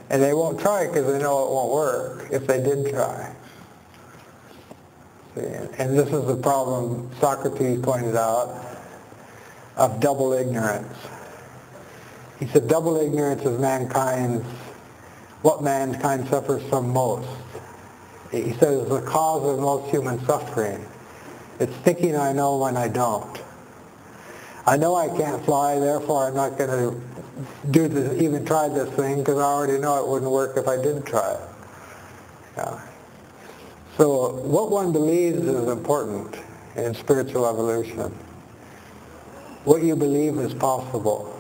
And they won't try because they know it won't work if they did try. See? And this is the problem Socrates pointed out of double ignorance. He said double ignorance is what mankind suffers from most. He says it's the cause of most human suffering. It's thinking I know when I don't. I know I can't fly, therefore I'm not going to even try this thing because I already know it wouldn't work if I did try it. Yeah. So what one believes is important in spiritual evolution. What you believe is possible.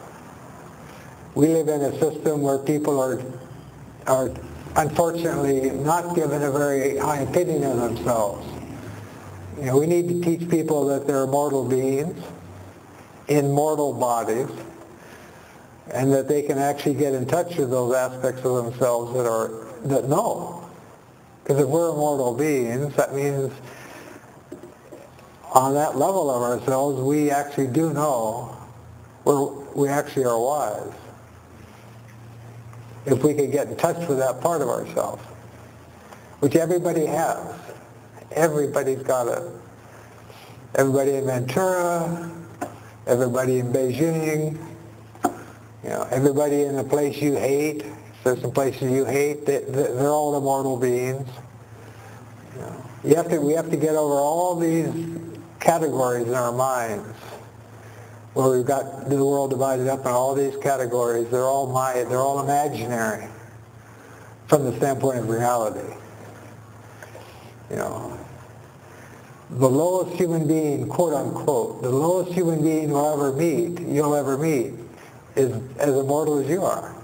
We live in a system where people are unfortunately not given a very high opinion of themselves. We need to teach people that they're mortal beings in mortal bodies, and that they can actually get in touch with those aspects of themselves that know. Because if we're mortal beings, that means on that level of ourselves, we actually do know, we actually are wise. If we could get in touch with that part of ourselves, which everybody has. Everybody's got it. Everybody in Ventura, everybody in Beijing, everybody in the place you hate. If there's some places you hate, they're all immortal beings. We have to get over all these categories in our minds, where we've got the world divided up in all these categories. They're all imaginary from the standpoint of reality. The lowest human being, quote unquote, the lowest human being you'll ever meet is as immortal as you are.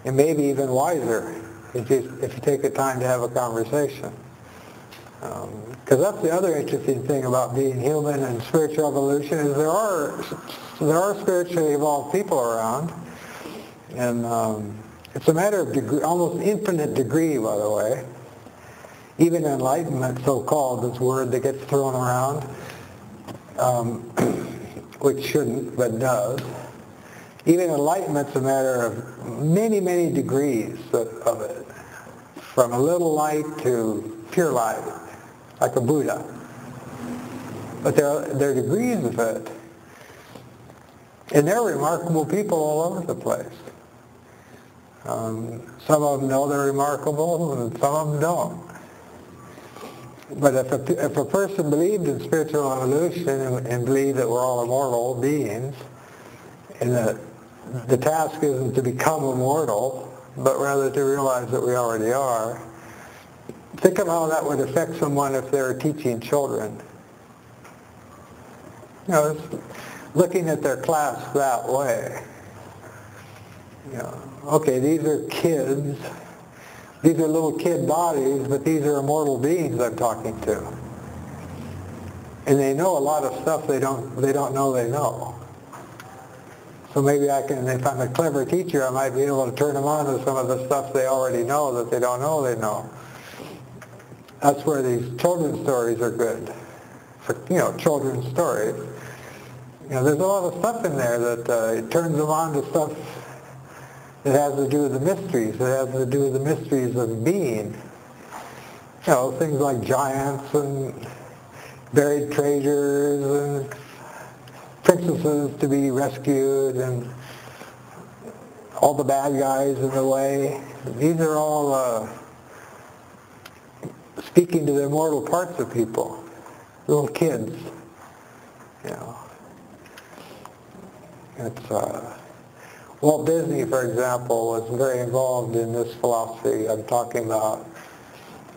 And maybe even wiser if you take the time to have a conversation. Because that's the other interesting thing about being human and spiritual evolution is there are spiritually evolved people around. And it's a matter of degree, almost infinite degree, by the way. Even enlightenment, so-called, this word that gets thrown around, which shouldn't, but does. Even enlightenment's a matter of many, many degrees of it, from a little light to pure light, like a Buddha. But there are degrees of it. And they're remarkable people all over the place. Some of them know they're remarkable, and some of them don't. But if a person believed in spiritual evolution and believed that we're all immortal beings, and that the task isn't to become immortal, but rather to realize that we already are, think of how that would affect someone if they were teaching children. Looking at their class that way. Okay, these are kids. These are little kid bodies, but these are immortal beings I'm talking to. And they know a lot of stuff they don't know they know. So maybe if I'm a clever teacher, I might be able to turn them on to some of the stuff they already know that they don't know they know. That's where these children's stories are good. For, children's stories. There's a lot of stuff in there that it turns them on to stuff It has to do with the mysteries. It has to do with the mysteries of being. You know, things like giants and buried treasures and princesses to be rescued and all the bad guys in the way. These are all speaking to the immortal parts of people, little kids. You know, it's Walt Disney, for example, was very involved in this philosophy I'm talking about,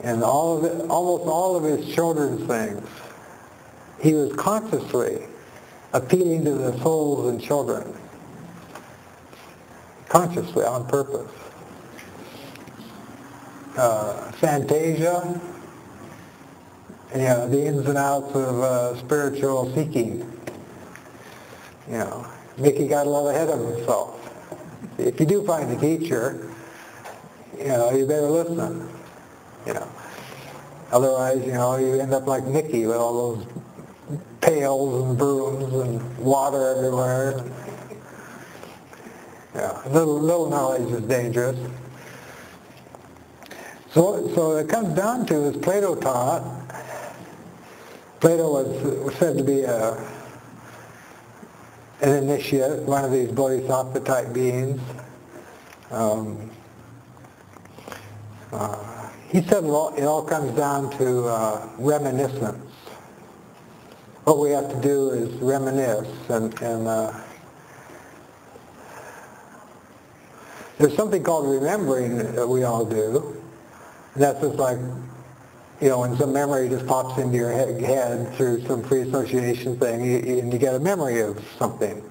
and almost all of his children's things, he was consciously appealing to the souls and children, consciously, on purpose. Fantasia, you know, the ins and outs of spiritual seeking. You know, Mickey got a little ahead of himself. If you do find a teacher, you know, you better listen. You know, otherwise, you know, you end up like Mickey with all those pails and brooms and water everywhere. Yeah, little knowledge is dangerous. So it comes down to, as Plato taught, Plato was said to be an initiate, one of these bodhisattva type beings. He said it all comes down to reminiscence. What we have to do is reminisce, and there's something called remembering that we all do. And that's just like, you know, when some memory just pops into your head through some free association thing, and you get a memory of something.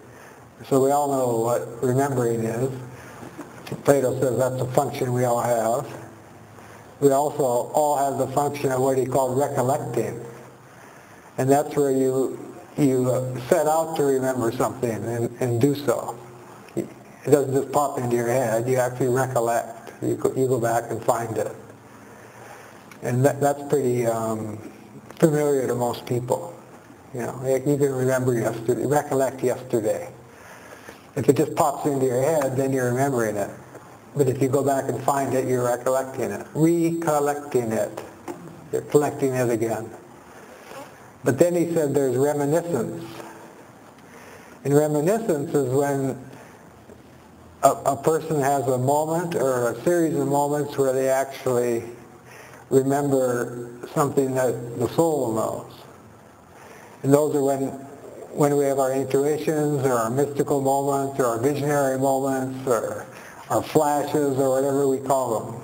So we all know what remembering is. Plato says that's a function we all have. We also all have the function of what he called recollecting. And that's where you set out to remember something and do so. It doesn't just pop into your head, you actually recollect. You go back and find it. And that's pretty familiar to most people. You know, you can remember yesterday, recollect yesterday. If it just pops into your head, then you're remembering it. But if you go back and find it, you're recollecting it. Recollecting it. You're collecting it again. But then he said there's reminiscence. And reminiscence is when a person has a moment or a series of moments where they actually remember something that the soul knows. And those are when we have our intuitions or our mystical moments or our visionary moments or our flashes or whatever we call them.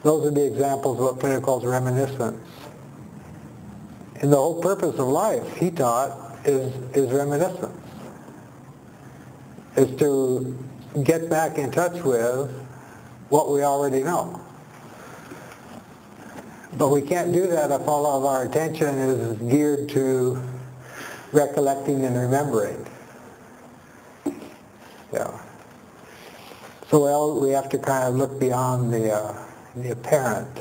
Those are the examples of what Plato calls reminiscence. And the whole purpose of life, he taught, is reminiscence. Is to get back in touch with what we already know. But we can't do that if all of our attention is geared to recollecting and remembering. Yeah. So we have to kind of look beyond the apparent.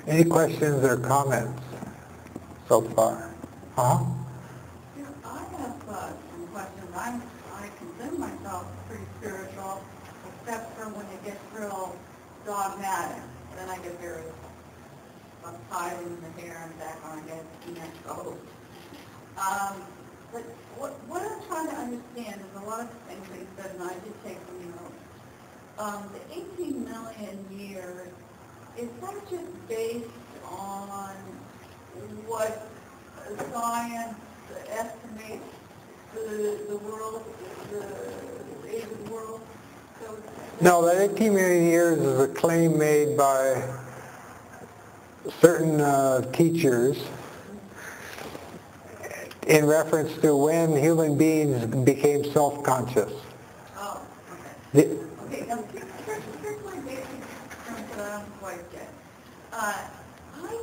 Any questions or comments so far? Huh? Yeah, I have some questions. I consider myself pretty spiritual, except for when it gets real dogmatic. Then I get very uptight in the hair and back on again, neck goes. But what I'm trying to understand is a lot of things that you said, and I did take some notes. The 18 million years, is that just based on what science estimates the world, the age of the world? So no, that 18 million years is a claim made by certain teachers in reference to when human beings became self-conscious. Oh, okay. Okay, now here's my basic terms that I don't quite get. I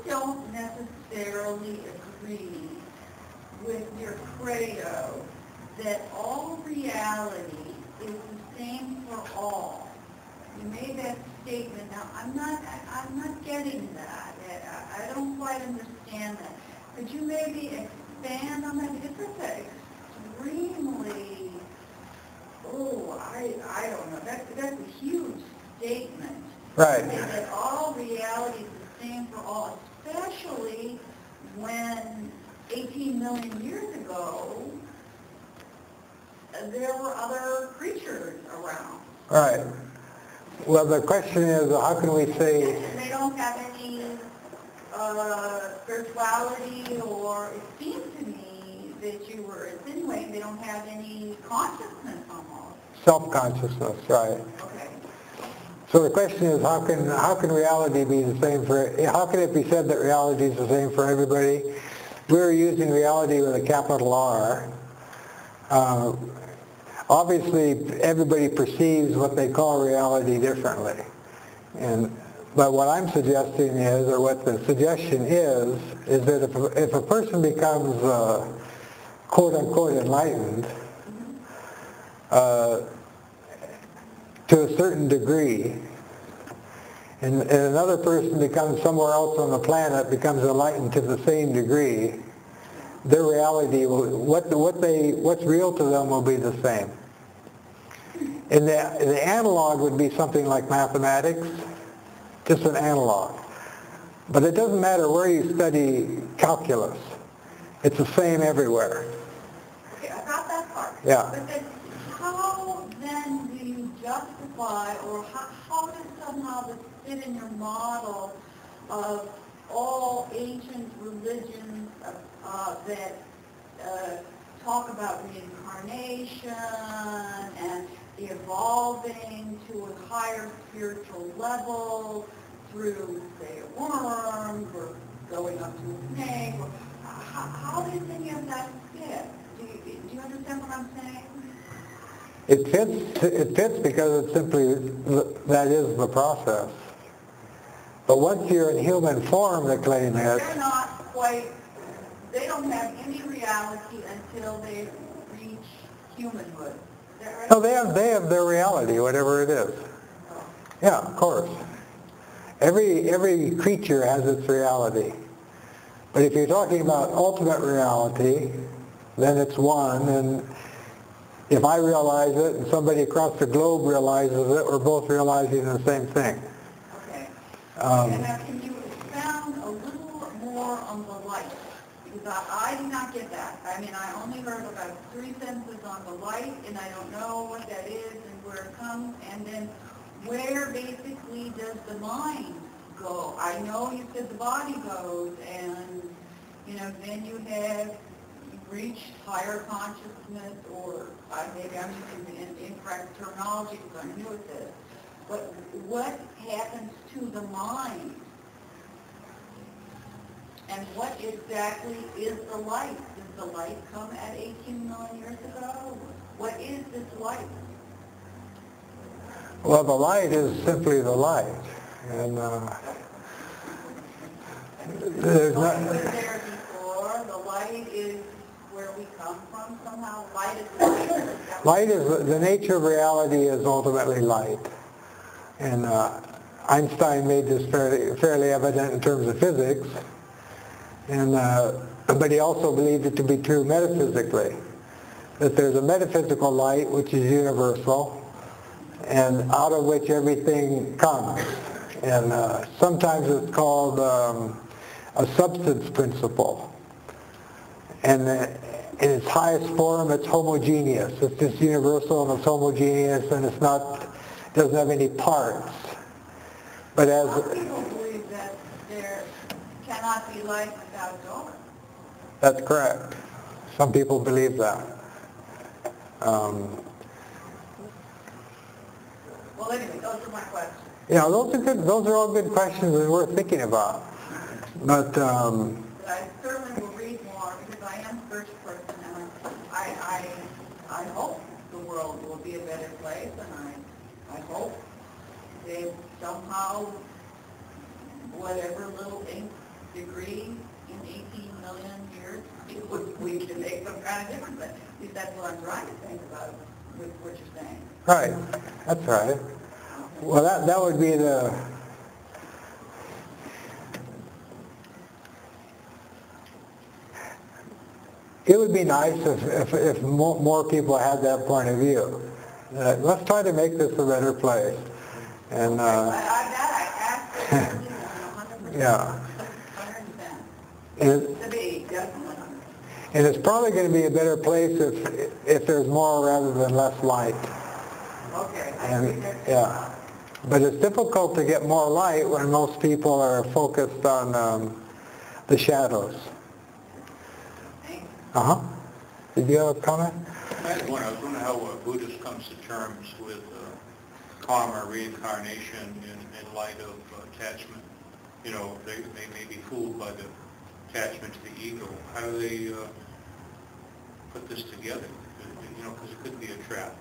don't necessarily agree with your credo that all reality is the same for all. You made that statement. Now, I'm not getting that. I don't quite understand that. Could you maybe expand on that? Because that's an extremely I don't know. That's a huge statement. Right. That all reality is the same for all, especially when 18 million years ago, there were other creatures around. Right. Well, the question is, how can we say... And they don't have any spirituality, or it seems to me that you were insinuating they don't have any consciousness almost. Self-consciousness, right. Okay. So the question is, how can reality be the same for... How can it be said that reality is the same for everybody? We're using reality with a capital R. Obviously, everybody perceives what they call reality differently. But what I'm suggesting is, or what the suggestion is that if a person becomes quote-unquote enlightened to a certain degree, and another person becomes somewhere else on the planet, becomes enlightened to the same degree, their reality, what's real to them will be the same. And the analog would be something like mathematics, just an analog. But it doesn't matter where you study calculus. It's the same everywhere. Okay, I got that part. Yeah. But then how then do you justify, or how does somehow this fit in your model of all ancient religions that talk about reincarnation and evolving to a higher spiritual level through, say, a worm, or going up to a snake? Or how does any of that fit? Do you understand what I'm saying? It fits because it's simply, that is the process. But once you're in human form, the claim is... They're not quite, they don't have any reality until they reach humanhood. Is that right? No, they have their reality, whatever it is. Yeah, of course. Every creature has its reality. But if you're talking about ultimate reality, then it's one, and if I realize it and somebody across the globe realizes it, we're both realizing the same thing. Okay. And now can you expound a little more on the light? Because I do not get that. I mean, I only heard about 3 senses on the light, and I don't know what that is and where it comes. And then where basically does the mind go? I know you said the body goes, and, then you have reached higher consciousness, or maybe I'm using the incorrect terminology because I'm new at this. But what happens to the mind? And what exactly is the light? Did the light come at 18 million years ago? What is this light? Well, the light is simply the light. And there's The light not... was there before. The light is where we come from somehow. Light is light. Light is, the nature of reality is ultimately light. And Einstein made this fairly evident in terms of physics. And but he also believed it to be true metaphysically, that there's a metaphysical light which is universal, and out of which everything comes. And sometimes it's called a substance principle. And in its highest form, it's homogeneous. It's just universal and it's homogeneous, and it doesn't have any parts. But as Some people believe that there cannot be light without dark. That's correct. Some people believe that. Well, anyway, those are my questions. Yeah, those are good. Those are all good questions and worth thinking about. But I certainly will read more because I am a spiritual person, and I hope the world will be a better place, and I hope they somehow, whatever little degree in 18 million years, we can make some kind of difference. But at least that's what I'm trying to think about with what you're saying. right, that's right. Well, that would be the... It would be nice if more people had that point of view. Let's try to make this a better place. And yeah. And it's probably going to be a better place if there's more rather than less light. Okay. And, yeah. But it's difficult to get more light when most people are focused on the shadows. Uh-huh. Did you have a comment? I was wondering how a Buddhist comes to terms with karma, reincarnation in light of attachment. You know, they may be fooled by the attachment to the ego. How do they put this together? You know, because it could be a trap.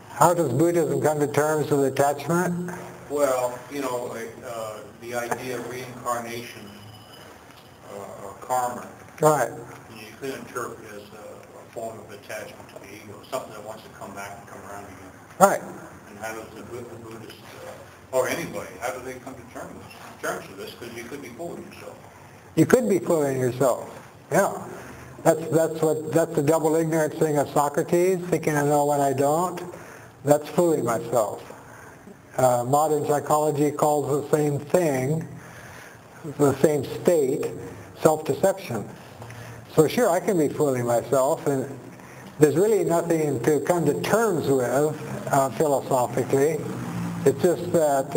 How does Buddhism come to terms with attachment? Well, you know, the idea of reincarnation or karma, Right. you could interpret as a form of attachment to the ego, something that wants to come back and come around again. Right. And how does the Buddhist, or anybody, how do they come to terms with this? Because you could be fooling yourself. You could be fooling yourself. Yeah. That's the double ignorance thing of Socrates, thinking I know when I don't. That's fooling myself. Modern psychology calls the same thing, the same state, self-deception. So sure, I can be fooling myself, and there's really nothing to come to terms with philosophically. It's just that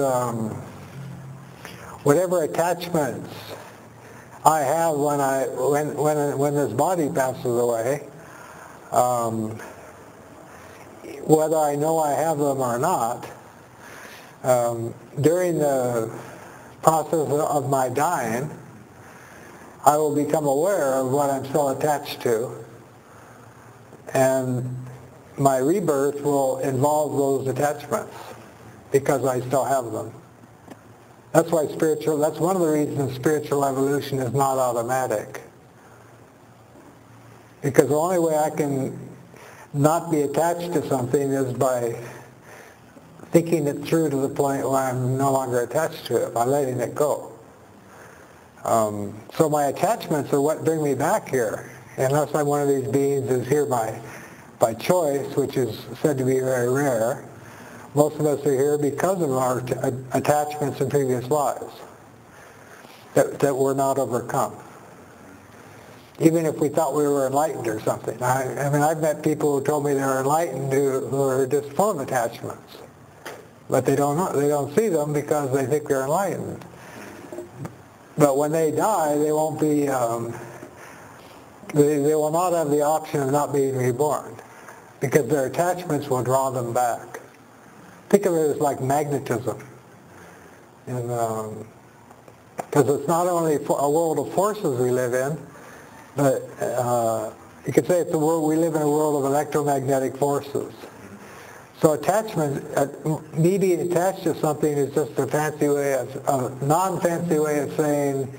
whatever attachments I have when this body passes away, whether I know I have them or not, during the process of my dying, I will become aware of what I'm still attached to, and my rebirth will involve those attachments because I still have them. That's why that's one of the reasons spiritual evolution is not automatic. Because the only way I can not be attached to something is by thinking it through to the point where I'm no longer attached to it, by letting it go. So my attachments are what bring me back here. Unless I'm one of these beings who's here by choice, which is said to be very rare, most of us are here because of our attachments in previous lives that were not overcome. Even if we thought we were enlightened or something. I mean, I've met people who told me they're enlightened who are just full of attachments. But they don't see them because they think they're enlightened. But when they die, they won't be, they will not have the option of not being reborn because their attachments will draw them back. Think of it as like magnetism. And because it's not only a world of forces we live in, but you could say it's a world, we live in a world of electromagnetic forces. So attachment, me being attached to something is just a fancy way a non-fancy way of saying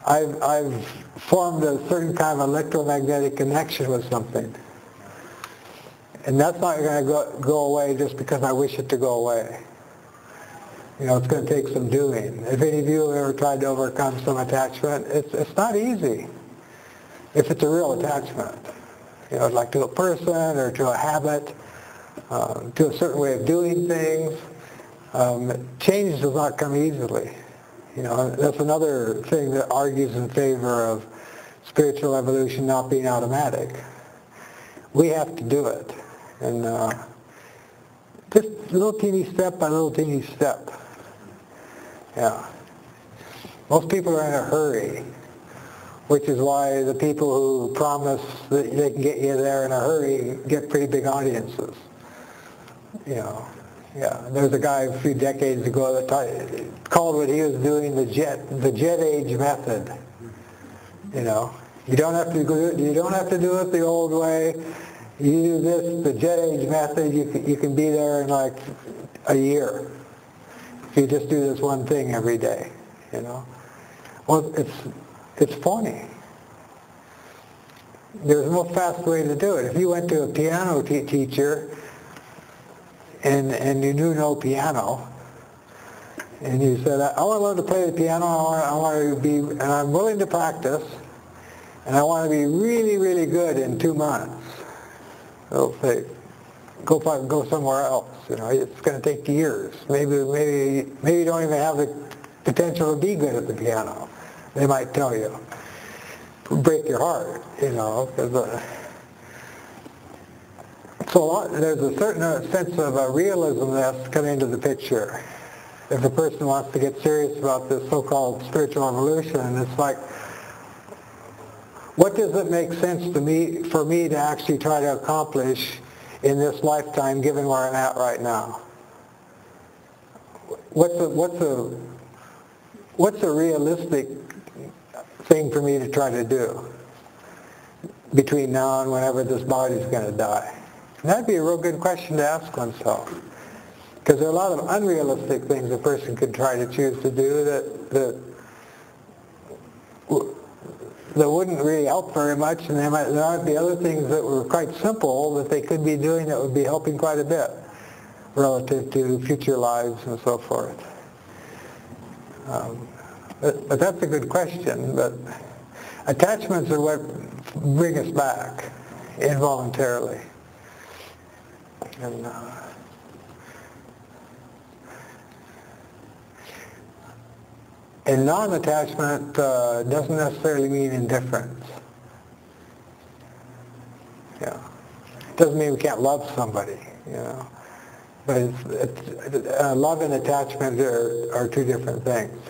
I've formed a certain kind of electromagnetic connection with something. And that's not going to go away just because I wish it to go away. You know, it's going to take some doing. If any of you have ever tried to overcome some attachment, it's not easy. If it's a real attachment, you know, like to a person or to a habit, to a certain way of doing things, change does not come easily. You know, that's another thing that argues in favor of spiritual evolution not being automatic. We have to do it, and just little teeny step by little teeny step. Yeah. Most people are in a hurry, which is why the people who promise that they can get you there in a hurry get pretty big audiences. You know, yeah. There's a guy a few decades ago that called what he was doing the jet age method. You know, you don't have to do it the old way. You do this, the jet age method. You can be there in like a year if you just do this one thing every day. You know, well, it's phony. There's no fast way to do it. If you went to a piano teacher and you knew no piano, and you said, I want to learn to play the piano, I want to be, and I'm willing to practice, and I want to be really, really good in 2 months. They'll say, go somewhere else. You know, it's going to take years. Maybe you don't even have the potential to be good at the piano. They might tell you, break your heart. You know, there's a certain sense of realism that's come into the picture. If a person wants to get serious about this so-called spiritual evolution, it's like, what does it make sense to me for me to actually try to accomplish in this lifetime, given where I'm at right now? What's a realistic thing for me to try to do between now and whenever this body's going to die? And that'd be a real good question to ask oneself. Because there are a lot of unrealistic things a person could try to choose to do that wouldn't really help very much, and there might be other things that were quite simple that they could be doing that would be helping quite a bit relative to future lives and so forth. But that's a good question. But attachments are what bring us back involuntarily. And non-attachment doesn't necessarily mean indifference. Yeah, it doesn't mean we can't love somebody, you know. But love and attachment are two different things.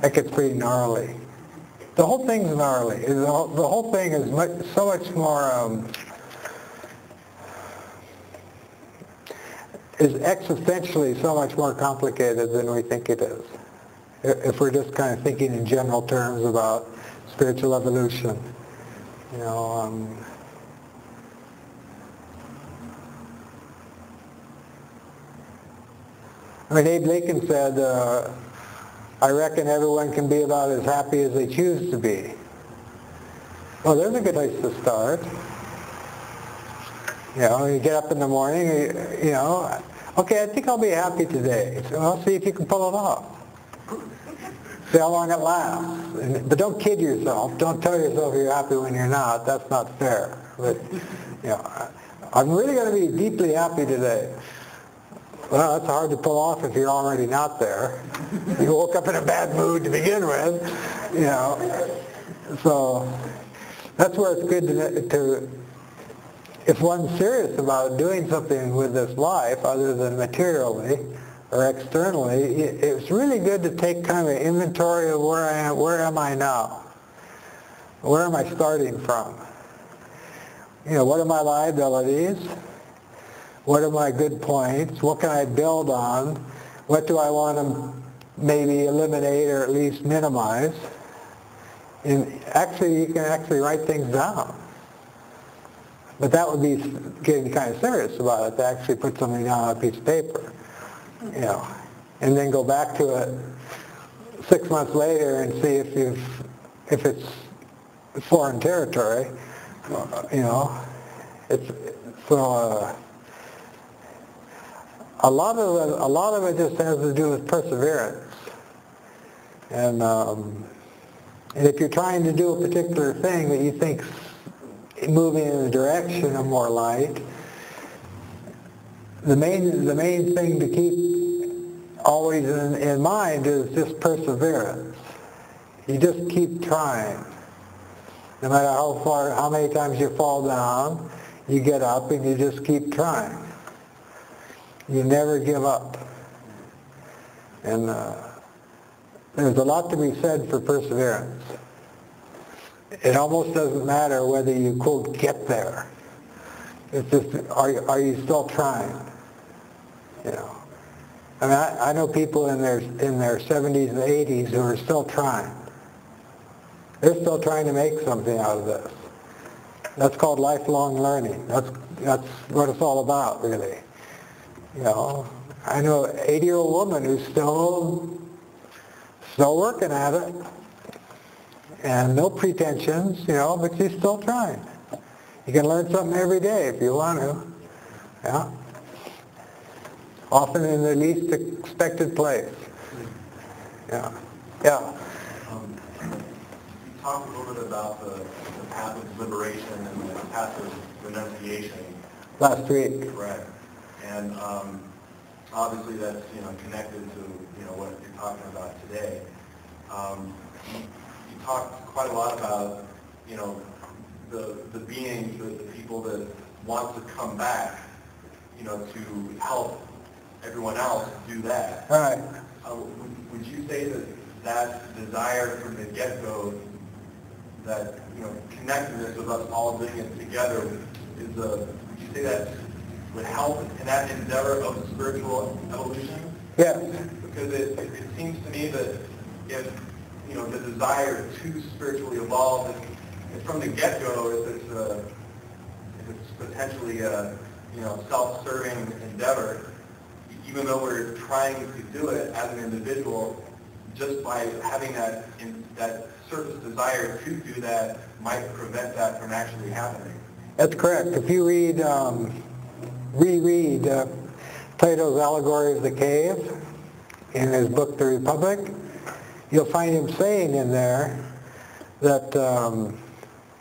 That gets pretty gnarly. The whole thing's gnarly. The whole thing is so much more. Is existentially so much more complicated than we think it is. If we're just kind of thinking in general terms about spiritual evolution, you know. I mean, Abe Lincoln said, I reckon everyone can be about as happy as they choose to be. Well, there's a good place to start. You know, you get up in the morning, you know, okay, I think I'll be happy today. So I'll see if you can pull it off. See how long it lasts. But don't kid yourself. Don't tell yourself you're happy when you're not. That's not fair. But, you know, I'm really going to be deeply happy today. Well, that's hard to pull off if you're already not there. You woke up in a bad mood to begin with, you know. So that's where it's good to if one's serious about doing something with this life other than materially or externally, it's really good to take kind of an inventory of where I am, where am I now? Where am I starting from? You know, what are my liabilities? What are my good points? What can I build on? What do I want to maybe eliminate or at least minimize? And actually, you can actually write things down. But that would be getting kind of serious about it, to actually put something down on a piece of paper, you know, and then go back to it 6 months later and see if it's foreign territory, you know. A lot of it just has to do with perseverance, and if you're trying to do a particular thing that you think moving in the direction of more light, the main thing to keep always in mind is just perseverance. You just keep trying. No matter how many times you fall down, you get up and you just keep trying. You never give up. And there's a lot to be said for perseverance. It almost doesn't matter whether you, quote, get there. It's just, are you still trying? You know. I mean, I know people in their 70s and 80s who are still trying. They're still trying to make something out of this. That's called lifelong learning. That's what it's all about, really. You know, I know an 80-year-old woman who's still working at it. And no pretensions, you know, but she's still trying. You can learn something every day if you want to. Yeah. Often in the least expected place. Yeah. Yeah. talked a little bit about the path of liberation and the path of renunciation. Last week. Right. And obviously that's, connected to, what you're talking about today. You talked quite a lot about, the beings, the people that want to come back, to help everyone else do that. All right. Would you say that desire from the get-go, that, connectedness of us all doing it together, would you say that would help in that endeavor of spiritual evolution? Yeah. Because it seems to me that if, the desire to spiritually evolve is from the get-go, if it's potentially a, self-serving endeavor, even though we're trying to do it as an individual, just by having that surface desire to do that might prevent that from actually happening. That's correct. If you reread Plato's allegory of the cave in his book, The Republic, you'll find him saying in there that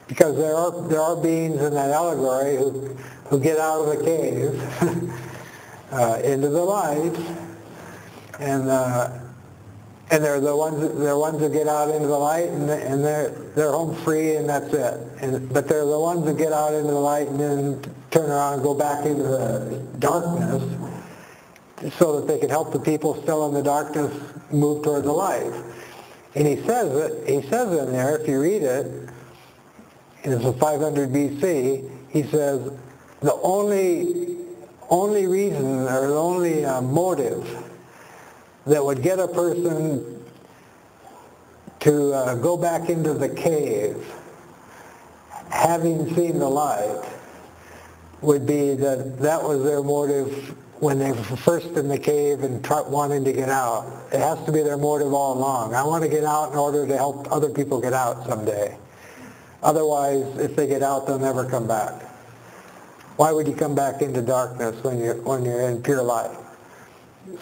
because there are beings in that allegory who get out of the cave into the light, and they're the ones that get out into the light, and they're home free, and that's it. But they're the ones that get out into the light and then turn around and go back into the darkness, so that they can help the people still in the darkness move toward the light. And he says in there, if you read it, and it's 500 BC, he says the only reason or the only motive that would get a person to go back into the cave, having seen the light, would be that was their motive when they were first in the cave and wanting to get out. It has to be their motive all along. I want to get out in order to help other people get out someday. Otherwise, if they get out, they'll never come back. Why would you come back into darkness when you're in pure light?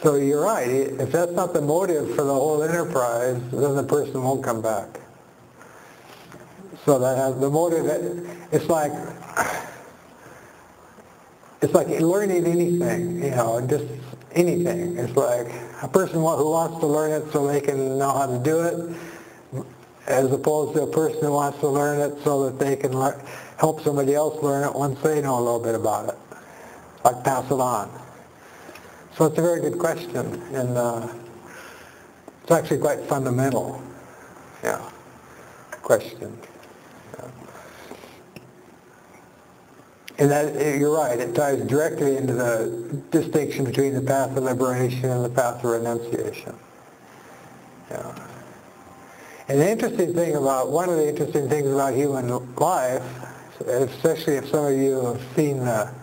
So you're right. If that's not the motive for the whole enterprise, then the person won't come back. So that has the motive. It's like learning anything, just anything. It's like a person who wants to learn it so they can know how to do it, as opposed to a person who wants to learn it so that they can help somebody else learn it once they know a little bit about it, like pass it on. So it's a very good question, and it's actually quite fundamental, question. And that, you're right, it ties directly into the distinction between the path of liberation and the path of renunciation. Yeah. And one of the interesting things about human life, especially if some of you have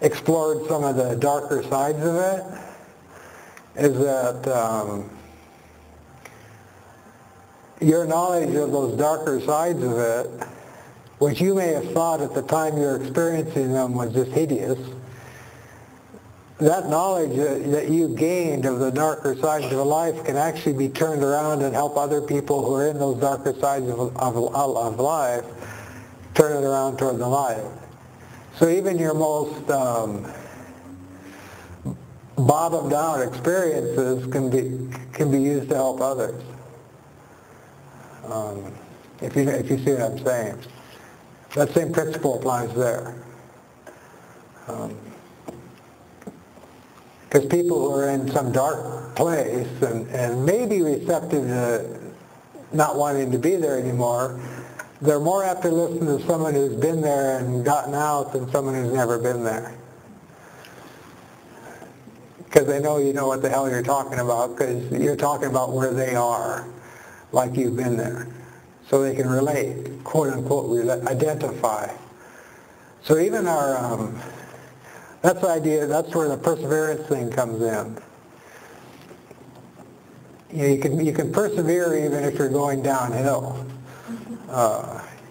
explored some of the darker sides of it, is that your knowledge of those darker sides of it, which you may have thought at the time you're experiencing them was just hideous, that knowledge that you gained of the darker sides of life can actually be turned around and help other people who are in those darker sides of life turn it around toward the light. So even your most bottomed out experiences can be used to help others. If you see what I'm saying. That same principle applies there. Because people who are in some dark place and may be receptive to not wanting to be there anymore, they're more apt to listen to someone who's been there and gotten out than someone who's never been there. Because they know you know what the hell you're talking about, because you're talking about where they are, like you've been there. So they can relate, quote unquote, identify. So even our, that's the idea, that's where the perseverance thing comes in. You can persevere even if you're going downhill.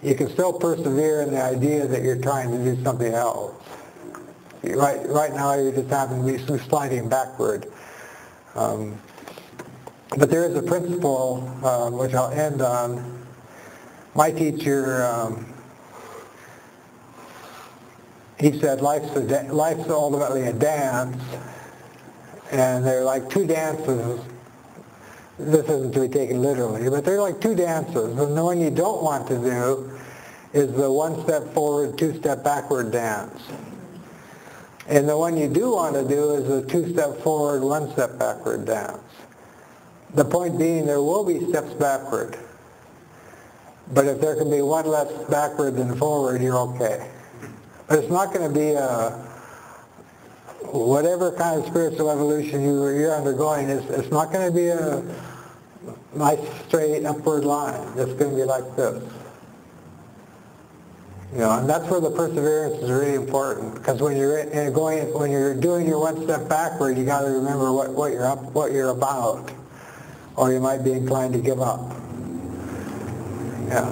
You can still persevere in the idea that you're trying to do something else. Right now you just happen to be sliding backward. But there is a principle, which I'll end on, My teacher, he said life's ultimately a dance, and there are like two dances. This isn't to be taken literally, but there are like two dances, and the one you don't want to do is the one step forward, two step backward dance. And the one you do want to do is the two step forward, one step backward dance. The point being, there will be steps backward. But if there can be one less backward than forward, you're okay. But it's not going to be whatever kind of spiritual evolution you're undergoing, it's not going to be a nice straight upward line. It's going to be like this. And that's where the perseverance is really important, because when you're doing your one step backward, you got to remember what you're about, or you might be inclined to give up. Yeah,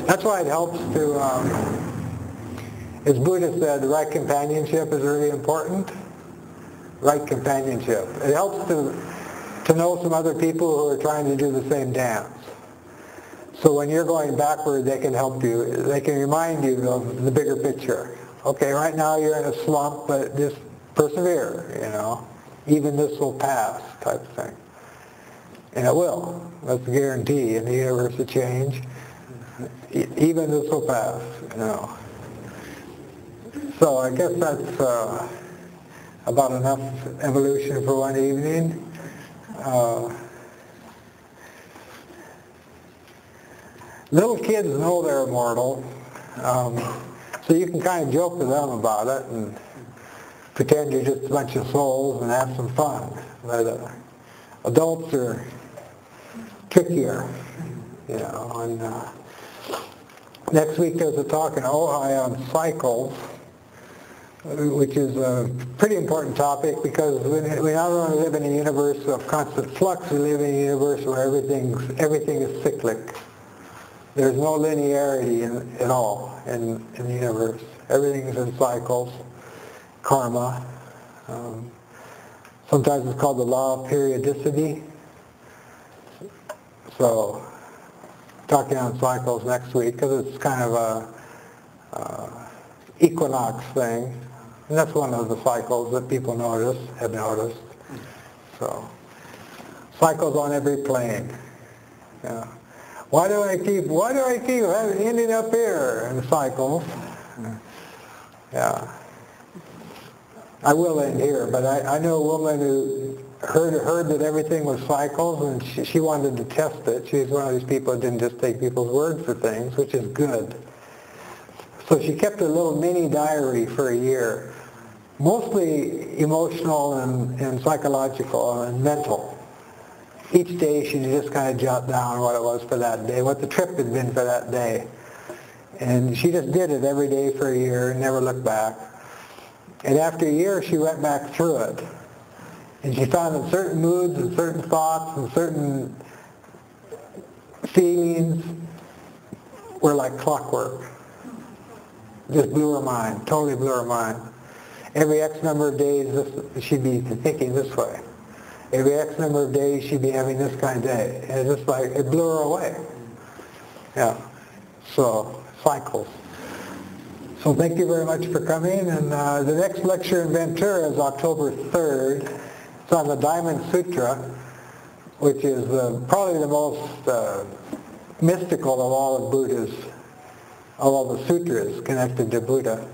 that's why it helps to, as Buddha said, the right companionship is really important. Right companionship. It helps to know some other people who are trying to do the same dance. So when you're going backward, they can help you. They can remind you of the bigger picture. Okay, right now you're in a slump, but just persevere, Even this will pass, type of thing. And it will. That's a guarantee in the universe of change. Even this will pass, So I guess that's about enough evolution for one evening. Little kids know they're immortal, so you can kind of joke to them about it and pretend you're just a bunch of souls and have some fun. But adults are trickier, And next week there's a talk in Ojai on cycles, which is a pretty important topic, because we not only live in a universe of constant flux, we live in a universe where everything is cyclic. There's no linearity at all in the universe. Everything is in cycles, karma. Sometimes it's called the law of periodicity. So, talking on cycles next week, because it's kind of a equinox thing. And that's one of the cycles that people have noticed. So, cycles on every plane. Yeah. Why do I keep ending up here in cycles? Yeah. I will end here, but I know a woman who heard that everything was cycles, and she wanted to test it. She's one of these people who didn't just take people's word for things, which is good. So she kept a little mini diary for a year, mostly emotional and psychological and mental. Each day she just kind of jot down what it was for that day, what the trip had been for that day. And she just did it every day for a year and never looked back. And after a year she went back through it. And she found that certain moods and certain thoughts and certain feelings were like clockwork. Just blew her mind, totally blew her mind. Every X number of days she'd be thinking this way. Every X number of days she'd be having this kind of day. And it's just like, it blew her away. Yeah. So, cycles. So thank you very much for coming. And the next lecture in Ventura is October 3rd. It's on the Diamond Sutra, which is probably the most mystical of all the sutras connected to Buddha,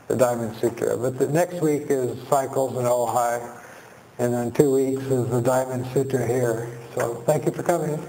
the Diamond Sutra. But the next week is cycles in Ojai. And then 2 weeks is the Diamond Sutra here. So thank you for coming.